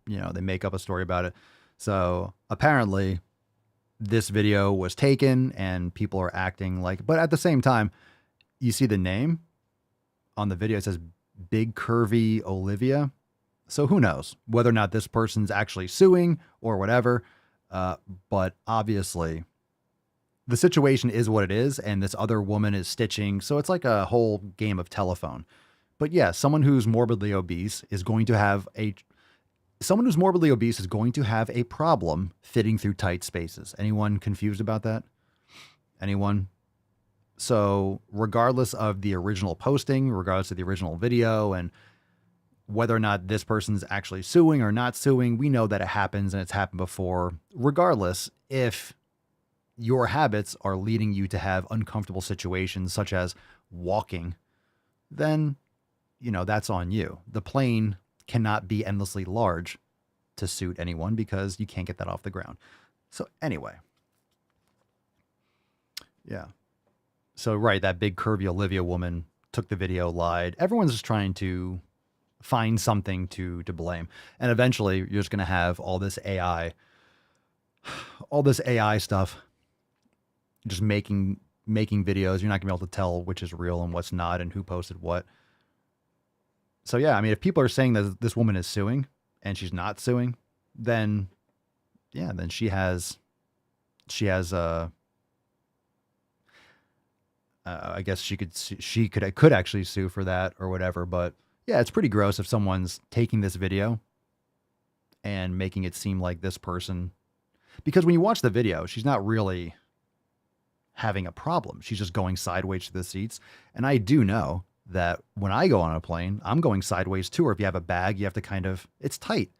they make up a story about it. So apparently, this video was taken and people are acting but at the same time, you see the name on the video, it says Big Curvy Olivia. So who knows whether or not this person's actually suing or whatever. But obviously the situation is what it is. And this other woman is stitching. So it's like a whole game of telephone. But yeah, someone who's morbidly obese is going to have a problem fitting through tight spaces. Anyone confused about that? Anyone? So regardless of the original posting, regardless of the original video, and whether or not this person's actually suing or not suing, we know that it happens and it's happened before. Regardless, if your habits are leading you to have uncomfortable situations such as walking, then, that's on you. The plane cannot be endlessly large to suit anyone because you can't get that off the ground. So anyway. Yeah. So, right, that Big Curvy Olivia woman took the video, lied. Everyone's just trying to find something to blame. And eventually you're just going to have all this AI stuff just making videos. You're not going to be able to tell which is real and what's not and who posted what. So yeah, I mean, if people are saying that this woman is suing and she's not suing, then she has I guess she could actually sue for that or whatever. But yeah, it's pretty gross if someone's taking this video and making it seem like this person, because when you watch the video, she's not really having a problem. She's just going sideways to the seats. And I do know that when I go on a plane, I'm going sideways too. Or if you have a bag, you have to it's tight.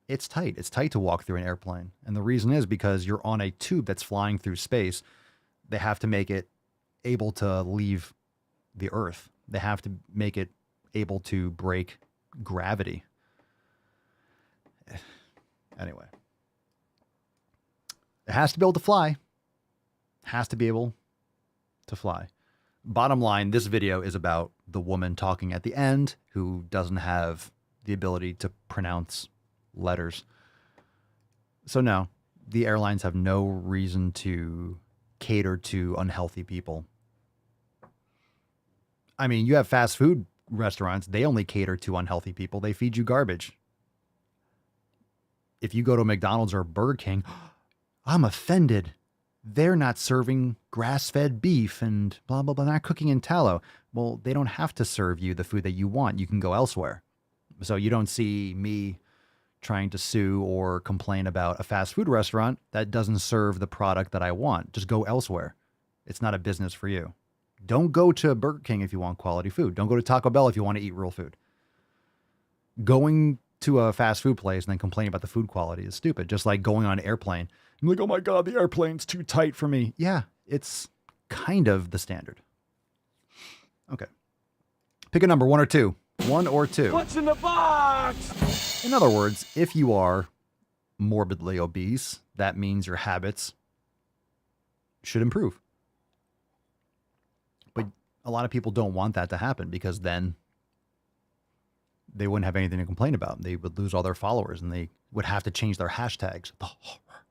It's tight. It's tight to walk through an airplane. And the reason is because you're on a tube that's flying through space. They have to make it able to leave the earth. They have to make it able to break gravity. Anyway, it has to be able to fly. Has to be able to fly. Bottom line, this video is about the woman talking at the end who doesn't have the ability to pronounce letters. So no, the airlines have no reason to cater to unhealthy people. I mean, you have fast food restaurants, they only cater to unhealthy people. They feed you garbage. If you go to McDonald's or Burger King, I'm offended. They're not serving grass-fed beef and blah, blah, blah. They're not cooking in tallow. Well, they don't have to serve you the food that you want. You can go elsewhere. So you don't see me trying to sue or complain about a fast food restaurant that doesn't serve the product that I want. Just go elsewhere. It's not a business for you. Don't go to Burger King if you want quality food. Don't go to Taco Bell if you want to eat real food. Going to a fast food place and then complaining about the food quality is stupid. Just like going on an airplane. I'm like, oh my God, the airplane's too tight for me. Yeah, it's kind of the standard. Okay. Pick a number, 1 or 2. 1 or 2. What's in the box? In other words, if you are morbidly obese, that means your habits should improve. But a lot of people don't want that to happen because then they wouldn't have anything to complain about. They would lose all their followers and they would have to change their hashtags. The horror.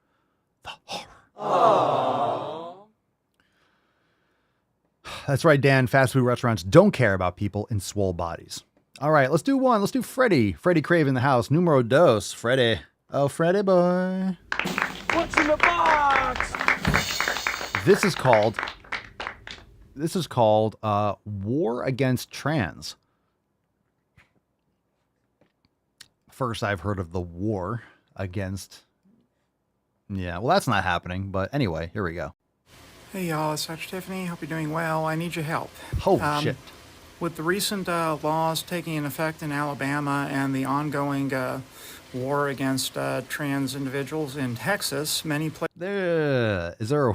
The horror. Aww. That's right, Dan. Fast food restaurants don't care about people in swole bodies. All right, let's do one. Let's do Freddie. Freddie Crave in the house. Numero dos. Freddie. Oh, Freddie boy. What's in the box? This is called War Against Trans. First, I've heard of the war against. Yeah, well, that's not happening. But anyway, here we go. Hey, y'all. It's Dr. Tiffany. Hope you're doing well. I need your help. Oh, shit. With the recent laws taking in effect in Alabama and the ongoing war against trans individuals in Texas, many places. Is there a...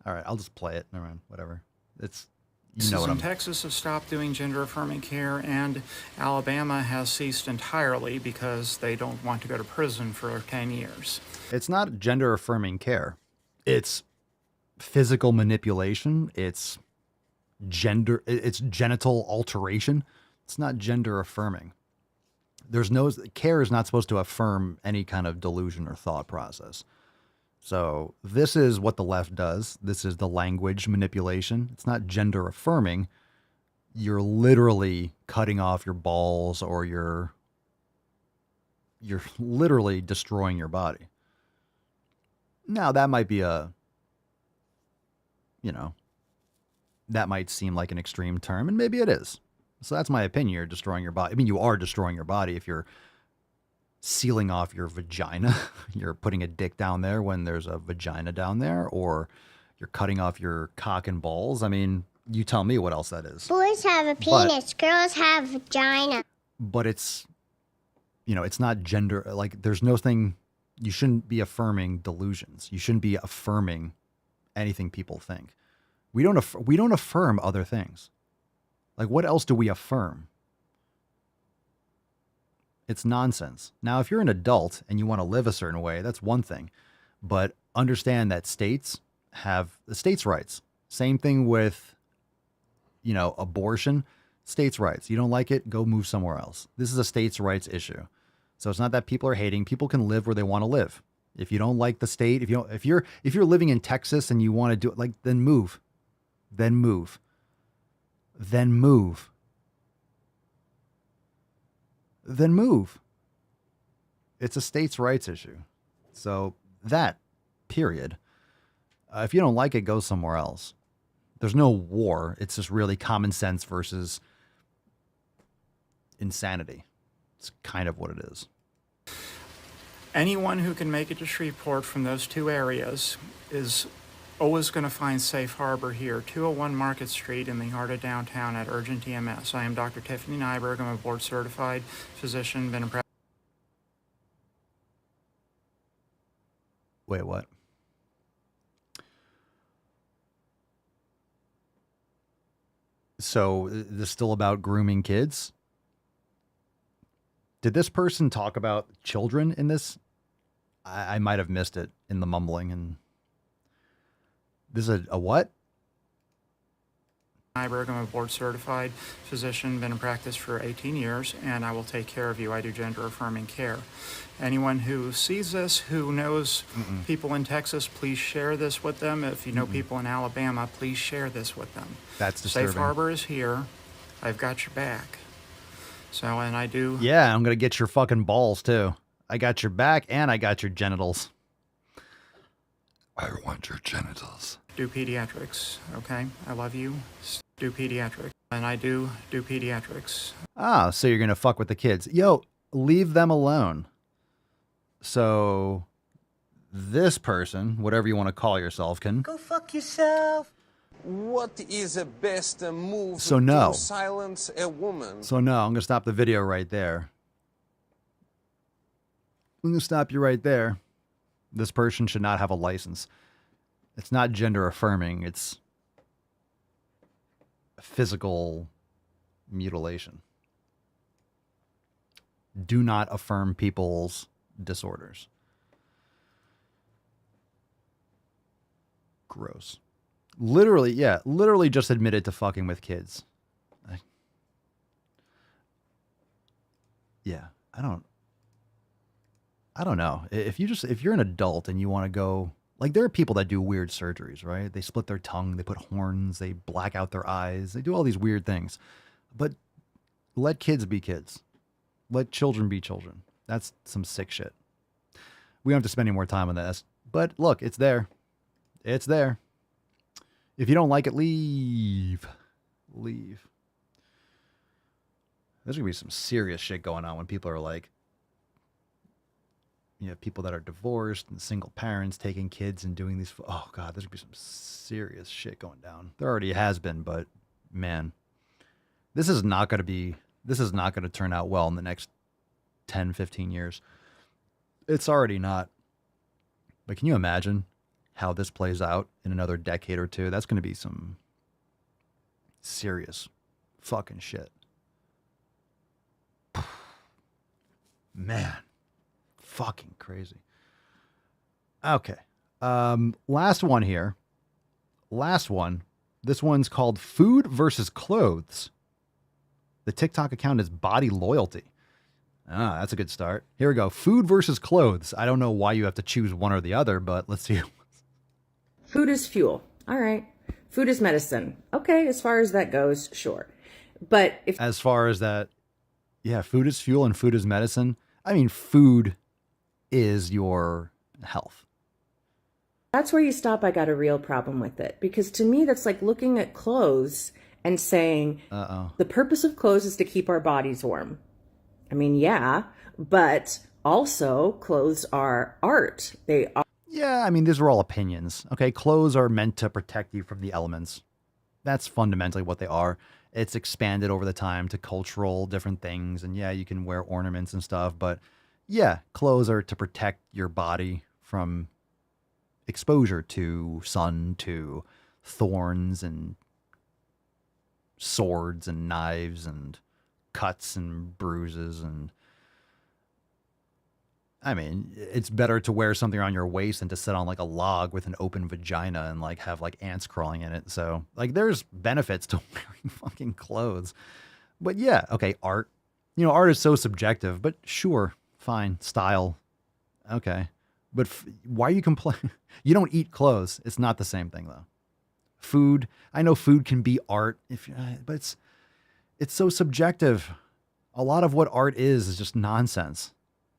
All right, I'll just play it. Never mind. Whatever. It's... You know what I'm... Texas have stopped doing gender-affirming care, and Alabama has ceased entirely because they don't want to go to prison for 10 years. It's not gender-affirming care. It's physical manipulation. It's genital alteration. It's not gender-affirming. Care is not supposed to affirm any kind of delusion or thought process. So this is what the left does. This is the language manipulation. It's not gender affirming. You're literally cutting off your balls or you're literally destroying your body. Now that might be that might seem like an extreme term, and maybe it is. So that's my opinion. You're destroying your body. I mean, you are destroying your body if you're sealing off your vagina. You're putting a dick down there when there's a vagina down there, or you're cutting off your cock and balls. I mean, you tell me what else that is. Boys have a penis, girls have vagina. But it's, it's not gender. Like, there's no thing. You shouldn't be affirming delusions. You shouldn't be affirming anything people think. We don't affirm other things. Like, what else do we affirm? It's nonsense. Now, if you're an adult and you want to live a certain way, that's one thing. But understand that states have the states' rights. Same thing with, abortion, states' rights. You don't like it, go move somewhere else. This is a states' rights issue. So it's not that people are hating. People can live where they want to live. If you don't like the state, if you're living in Texas and you want to do it, then move. Then move. Then move. Then move. It's a states' rights issue. So that, period. If you don't like it, go somewhere else. There's no war. It's just really common sense versus insanity. It's kind of what it is. Anyone who can make it to Shreveport from those two areas is always going to find safe harbor here, 201 Market Street in the heart of downtown at Urgent EMS. I am Dr. Tiffany Nyberg. I'm a board-certified physician, been a Wait, what? So, this is still about grooming kids? Did this person talk about children in this? I might have missed it in the mumbling. And this is a what? Nyberg. I'm a board-certified physician, been in practice for 18 years, and I will take care of you. I do gender-affirming care. Anyone who sees this, who knows people in Texas, please share this with them. If you know people in Alabama, please share this with them. That's disturbing. Safe harbor is here. I've got your back. So, and I do... Yeah, I'm going to get your fucking balls, too. I got your back, and I got your genitals. I want your genitals. Do pediatrics, okay? I love you. Do pediatrics. And I do pediatrics. Ah, so you're going to fuck with the kids. Yo, leave them alone. So, this person, whatever you want to call yourself, can... Go fuck yourself. What is the best move So no. to silence a woman? So no, I'm going to stop the video right there. I'm going to stop you right there. This person should not have a license. It's not gender affirming. It's physical mutilation. Do not affirm people's disorders. Gross. Literally just admitted to fucking with kids. I don't know. If you're an adult and you want to go, like, there are people that do weird surgeries, right? They split their tongue, they put horns, they black out their eyes, they do all these weird things. But let kids be kids. Let children be children. That's some sick shit. We don't have to spend any more time on this. But look, it's there. It's there. If you don't like it, leave. Leave. There's going to be some serious shit going on when people are like, you have people that are divorced and single parents taking kids and doing these. Oh, God, there's going to be some serious shit going down. There already has been, but man, this is not going to turn out well in the next 10, 15 years. It's already not. But can you imagine how this plays out in another decade or two? That's going to be some serious fucking shit. Man, fucking crazy. Okay. Last one here. Last one. This one's called Food versus Clothes. The TikTok account is Body Loyalty. Ah, that's a good start. Here we go. Food versus clothes. I don't know why you have to choose one or the other, but let's see. Food is fuel. All right. Food is medicine. Okay, as far as that goes, sure. But if as far as that, yeah, food is fuel and food is medicine. I mean, food is your health. That's where you stop, I got a real problem with it. Because to me, that's like looking at clothes and saying, the purpose of clothes is to keep our bodies warm. I mean, yeah, but also clothes are art. They are. Yeah, I mean, these are all opinions. Okay, clothes are meant to protect you from the elements. That's fundamentally what they are. It's expanded over the time to cultural different things. And yeah, you can wear ornaments and stuff. But yeah, clothes are to protect your body from exposure to sun, to thorns and swords and knives and cuts and bruises. And I mean, it's better to wear something on your waist than to sit on like a log with an open vagina and like have like ants crawling in it. So like there's benefits to wearing fucking clothes. But yeah, okay, art. You know, art is so subjective, but sure, fine, style. Okay. But why are you complaining? You don't eat clothes. It's not the same thing though. Food, I know food can be art, but it's so subjective. A lot of what art is just nonsense.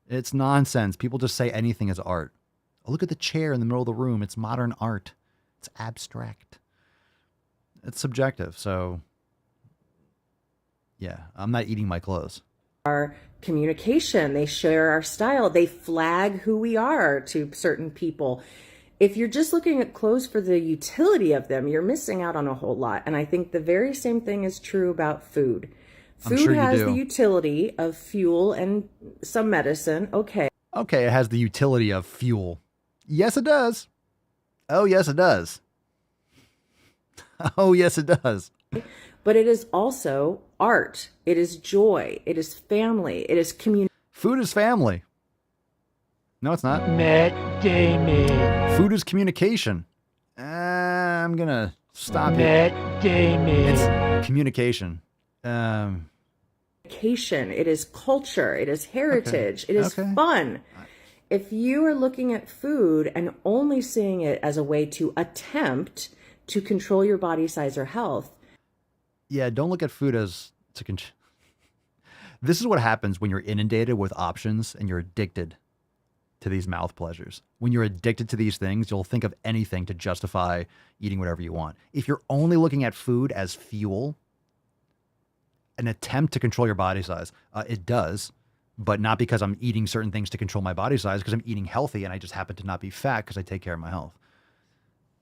It's nonsense. People just say anything is art. Oh, look at the chair in the middle of the room. It's modern art. It's abstract. It's subjective. So, yeah, I'm not eating my clothes. Our communication, they share our style. They flag who we are to certain people. If you're just looking at clothes for the utility of them, you're missing out on a whole lot. And I think the very same thing is true about food. Food has the utility of fuel and some medicine. Okay. Okay, it has the utility of fuel. Yes, it does. Oh, yes, it does. Oh, yes, it does. But it is also art. It is joy. It is family. It is community. Food is family. No, it's not. Matt Damon. Food is communication. I'm going to stop it. Matt Damon. It's communication. It is culture. It is heritage. Okay. It is fun. If you are looking at food and only seeing it as a way to attempt to control your body size or health. Yeah, don't look at food as This is what happens when you're inundated with options and you're addicted to these mouth pleasures. When you're addicted to these things, you'll think of anything to justify eating whatever you want. If you're only looking at food as fuel, an attempt to control your body size, it does, but not because I'm eating certain things to control my body size, because I'm eating healthy and I just happen to not be fat because I take care of my health.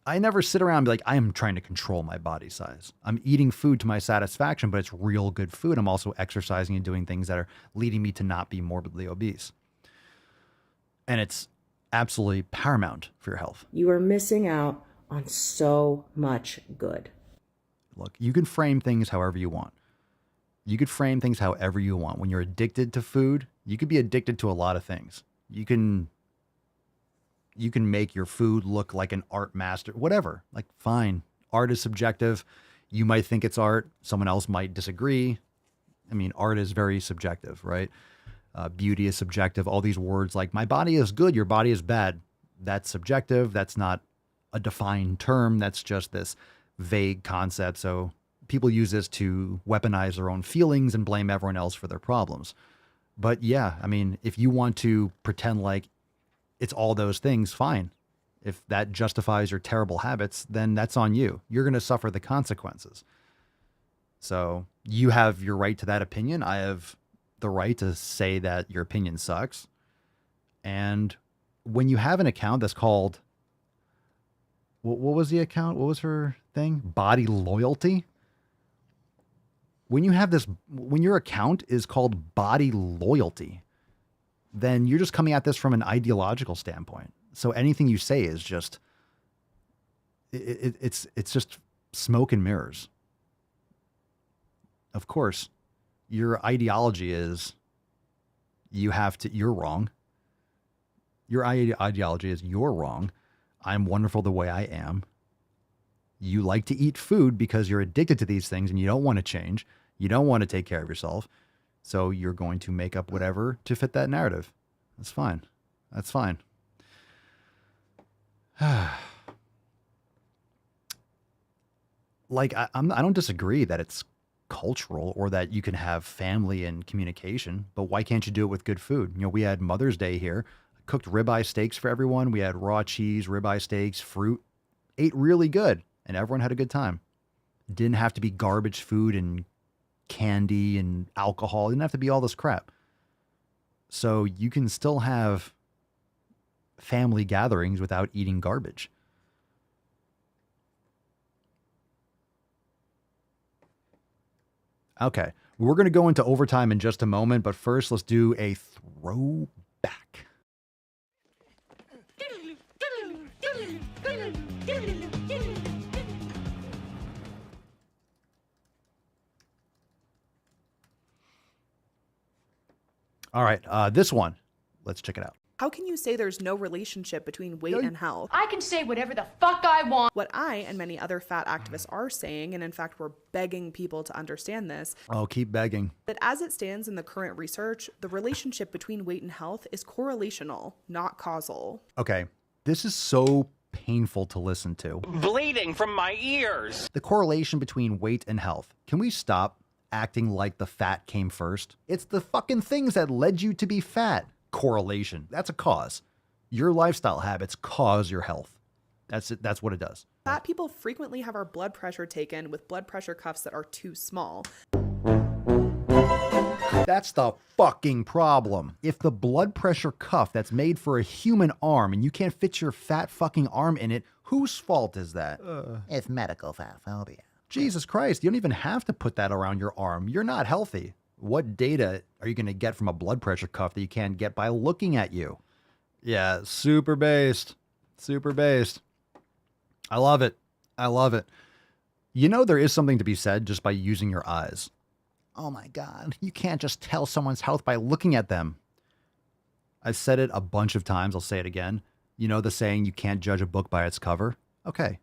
I never sit around and be like, I am trying to control my body size. I'm eating food to my satisfaction, but it's real good food. I'm also exercising and doing things that are leading me to not be morbidly obese. And it's absolutely paramount for your health. You are missing out on so much good. Look, you can frame things however you want. You could frame things however you want. When you're addicted to food, you could be addicted to a lot of things. You can make your food look like an art master, whatever. Like, fine. Art is subjective. You might think it's art. Someone else might disagree. I mean, art is very subjective, right? Beauty is subjective. All these words like, my body is good, your body is bad. That's subjective. That's not a defined term. That's just this vague concept. So people use this to weaponize their own feelings and blame everyone else for their problems. But yeah, I mean, if you want to pretend like it's all those things, fine. If that justifies your terrible habits, then that's on you. You're going to suffer the consequences. So you have your right to that opinion. I have the right to say that your opinion sucks. And when you have an account that's called, what was the account? What was her thing? Body Loyalty. When you have this, when your account is called Body Loyalty, then you're just coming at this from an ideological standpoint. So anything you say is just, it's just smoke and mirrors. Of course, your ideology is you're wrong. Your ideology is you're wrong. I'm wonderful the way I am. You like to eat food because you're addicted to these things and you don't want to change. You don't want to take care of yourself. So you're going to make up whatever to fit that narrative. That's fine. That's fine. Like, I don't disagree that it's cultural or that you can have family and communication, but why can't you do it with good food? You know, we had Mother's Day here, cooked ribeye steaks for everyone. We had raw cheese, ribeye steaks, fruit, ate really good, and everyone had a good time. Didn't have to be garbage food and candy and alcohol. It didn't have to be all this crap. So you can still have family gatherings without eating garbage. Okay, we're going to go into overtime in just a moment, but first let's do a throwback. All right, this one, let's check it out. How can you say there's no relationship between weight and health? I can say whatever the fuck I want. What I and many other fat activists are saying, and in fact we're begging people to understand this. Oh, keep begging. That as it stands in the current research, the relationship between weight and health is correlational, not causal. Okay, this is so painful to listen to. Bleeding from my ears. The correlation between weight and health. Can we stop acting like the fat came first? It's the fucking things that led you to be fat. Correlation. That's a cause. Your lifestyle habits cause your health. That's it. That's what it does. Fat people frequently have our blood pressure taken with blood pressure cuffs that are too small. That's the fucking problem. If the blood pressure cuff that's made for a human arm and you can't fit your fat fucking arm in it, whose fault is that? It's medical fat phobia. Jesus Christ, you don't even have to put that around your arm. You're not healthy. What data are you going to get from a blood pressure cuff that you can't get by looking at you? Yeah, super based. Super based. I love it. I love it. You know, there is something to be said just by using your eyes. Oh my God, you can't just tell someone's health by looking at them. I've said it a bunch of times. I'll say it again. You know the saying, you can't judge a book by its cover? Okay.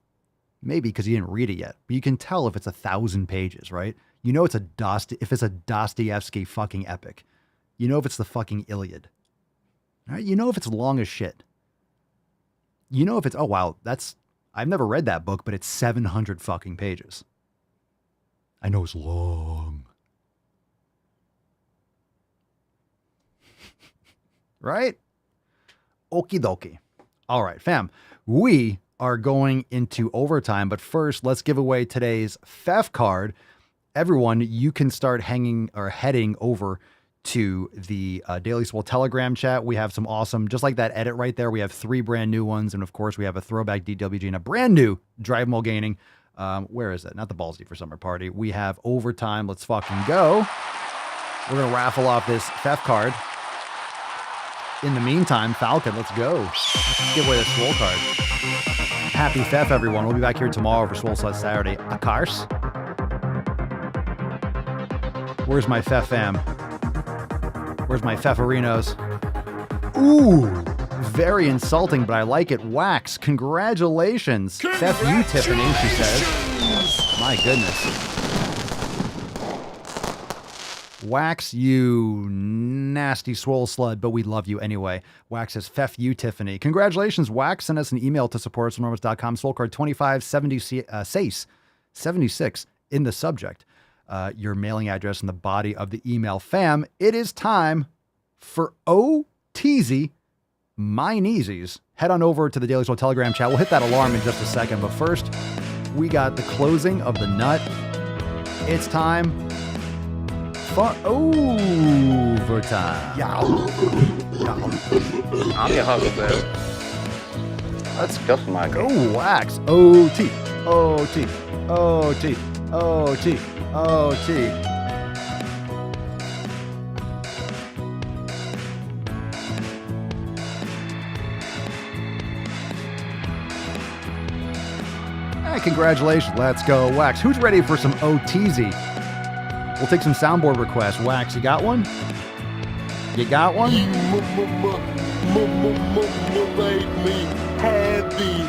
Maybe because you didn't read it yet, but you can tell if it's 1,000 pages, right? You know if it's a Dostoevsky fucking epic. You know if it's the fucking Iliad. Right? You know if it's long as shit. You know if it's, oh wow, I've never read that book, but it's 700 fucking pages. I know it's long. right? Okie dokie. All right, fam. We are going into overtime, but first, let's give away today's FEF card. Everyone, you can start heading over to the Daily Swole Telegram chat. We have some awesome, just like that edit right there. We have 3 brand new ones. And of course, we have a throwback DWG and a brand new Drive Mulgaining. Where is it? Not the Balls Deep for Summer Party. We have overtime. Let's fucking go. We're going to raffle off this FEF card. In the meantime, Falcon, let's go. Let's give away the Swole card. Happy FEF, everyone. We'll be back here tomorrow for Swole Slut Saturday. A cars. Where's my FEF fam? Where's my Feferinos? Ooh, very insulting, but I like it. Wax, congratulations. Fef you, Tiffany, she says. My goodness. Wax, you nasty swole slut, but we love you anyway. Wax says, Fef you, Tiffany. Congratulations, Wax. Send us an email to support@swolenormous.com. Swole card 2576 in the subject. Your mailing address in the body of the email. Fam, it is time for OTZ Mine Easies. Head on over to the Daily Swole Telegram chat. We'll hit that alarm in just a second, but first, we got the closing of the nut. It's time for overtime. I'm your huckleberry. Let's go, Michael. Go, Wax. OT, OT, OT, OT, OT. Hey, congratulations. Let's go, Wax. Who's ready for some OTZ? We'll take some soundboard requests. Wax, you got one? You got one? Make me happy.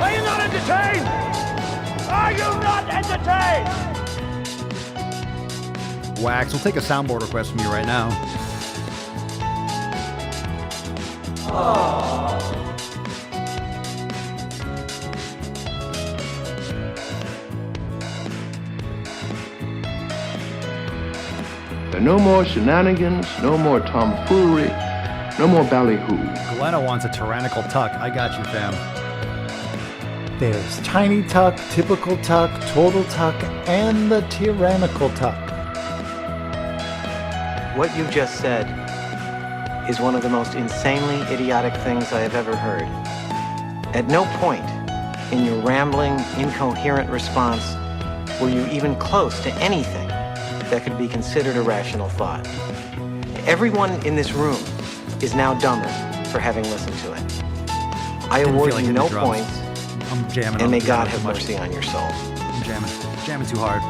Are you not entertained? Are you not entertained? Wax, we'll take a soundboard request from you right now. Oh. No more shenanigans, no more tomfoolery, no more ballyhoo. Glenna wants a tyrannical tuck. I got you, fam. There's tiny tuck, typical tuck, total tuck, and the tyrannical tuck. What you've just said is one of the most insanely idiotic things I have ever heard. At no point in your rambling, incoherent response were you even close to anything that could be considered a rational thought. Everyone in this room is now dumber for having listened to it. I award you no points, I'm jamming, and may God have mercy on your soul. I'm jamming too hard.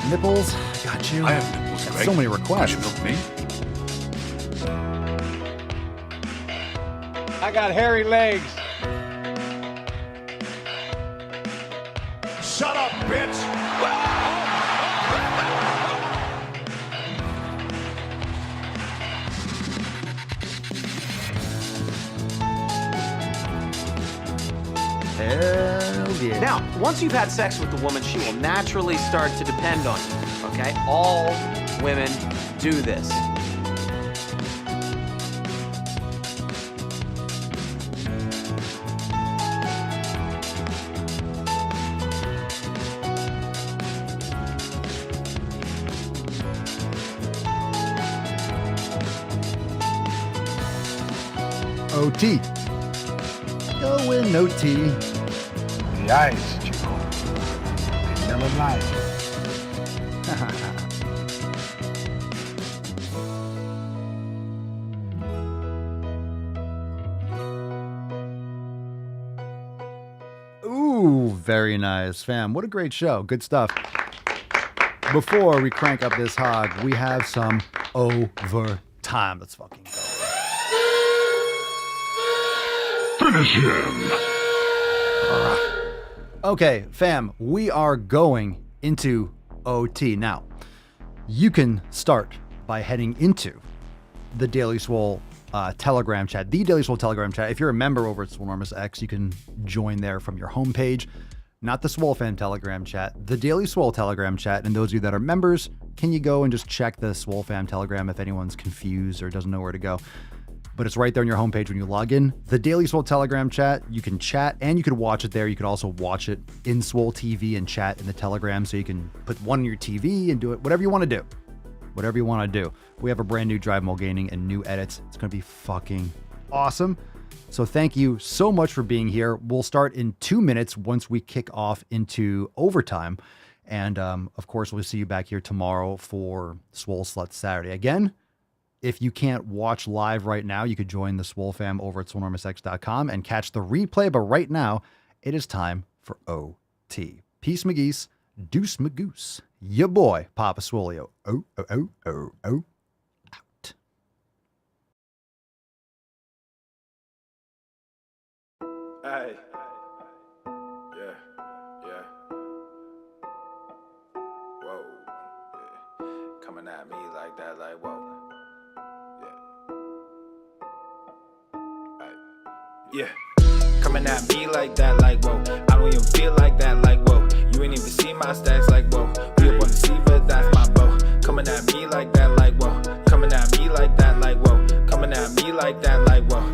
Nipples, got you. I have nipples, Greg. So many requests. Don't you milk me? I got hairy legs. Shut up, bitch! Hell yeah. Now, once you've had sex with the woman, she will naturally start to depend on you, okay? All women do this. OT. Going OT. The ice, Chico. They never lie. Ooh, very nice, fam. What a great show. Good stuff. Before we crank up this hog, we have some overtime. Let's fucking go. Finish him. Okay, fam, we are going into OT. Now, you can start by heading into the Daily Swole Telegram chat, the Daily Swole Telegram chat. If you're a member over at Swolenormous X, you can join there from your homepage. not the Swole Fam Telegram chat, the Daily Swole Telegram chat. And those of you that are members, can you go and just check the Swole Fam Telegram if anyone's confused or doesn't know where to go? But it's right there on your homepage when you log in. The Daily Swole Telegram chat, you can chat and you can watch it there. You could also watch it in Swole TV and chat in the Telegram. So you can put one on your TV and do it, whatever you want to do. Whatever you want to do. We have a brand new Drive Mulganing and new edits. It's going to be fucking awesome. So thank you so much for being here. We'll start in 2 minutes once we kick off into overtime. And of course, we'll see you back here tomorrow for Swole Slut Saturday. Again, if you can't watch live right now, you could join the Swole Fam over at swolenormousx.com and catch the replay. But right now, it is time for OT. Peace, McGeese. Deuce, Magoose. Your boy, Papa Swolio. Oh, oh, oh, oh, oh. Out. Hey. Yeah. Yeah. Whoa. Yeah. Coming at me like that, like, whoa. Yeah. Coming at me like that, like, whoa. I don't even feel like that, like, whoa. You ain't even see my stats, like, whoa. We up on the sea, but that's my bow. Coming at me like that, like, whoa. Coming at me like that, like, whoa. Coming at me like that, like, whoa.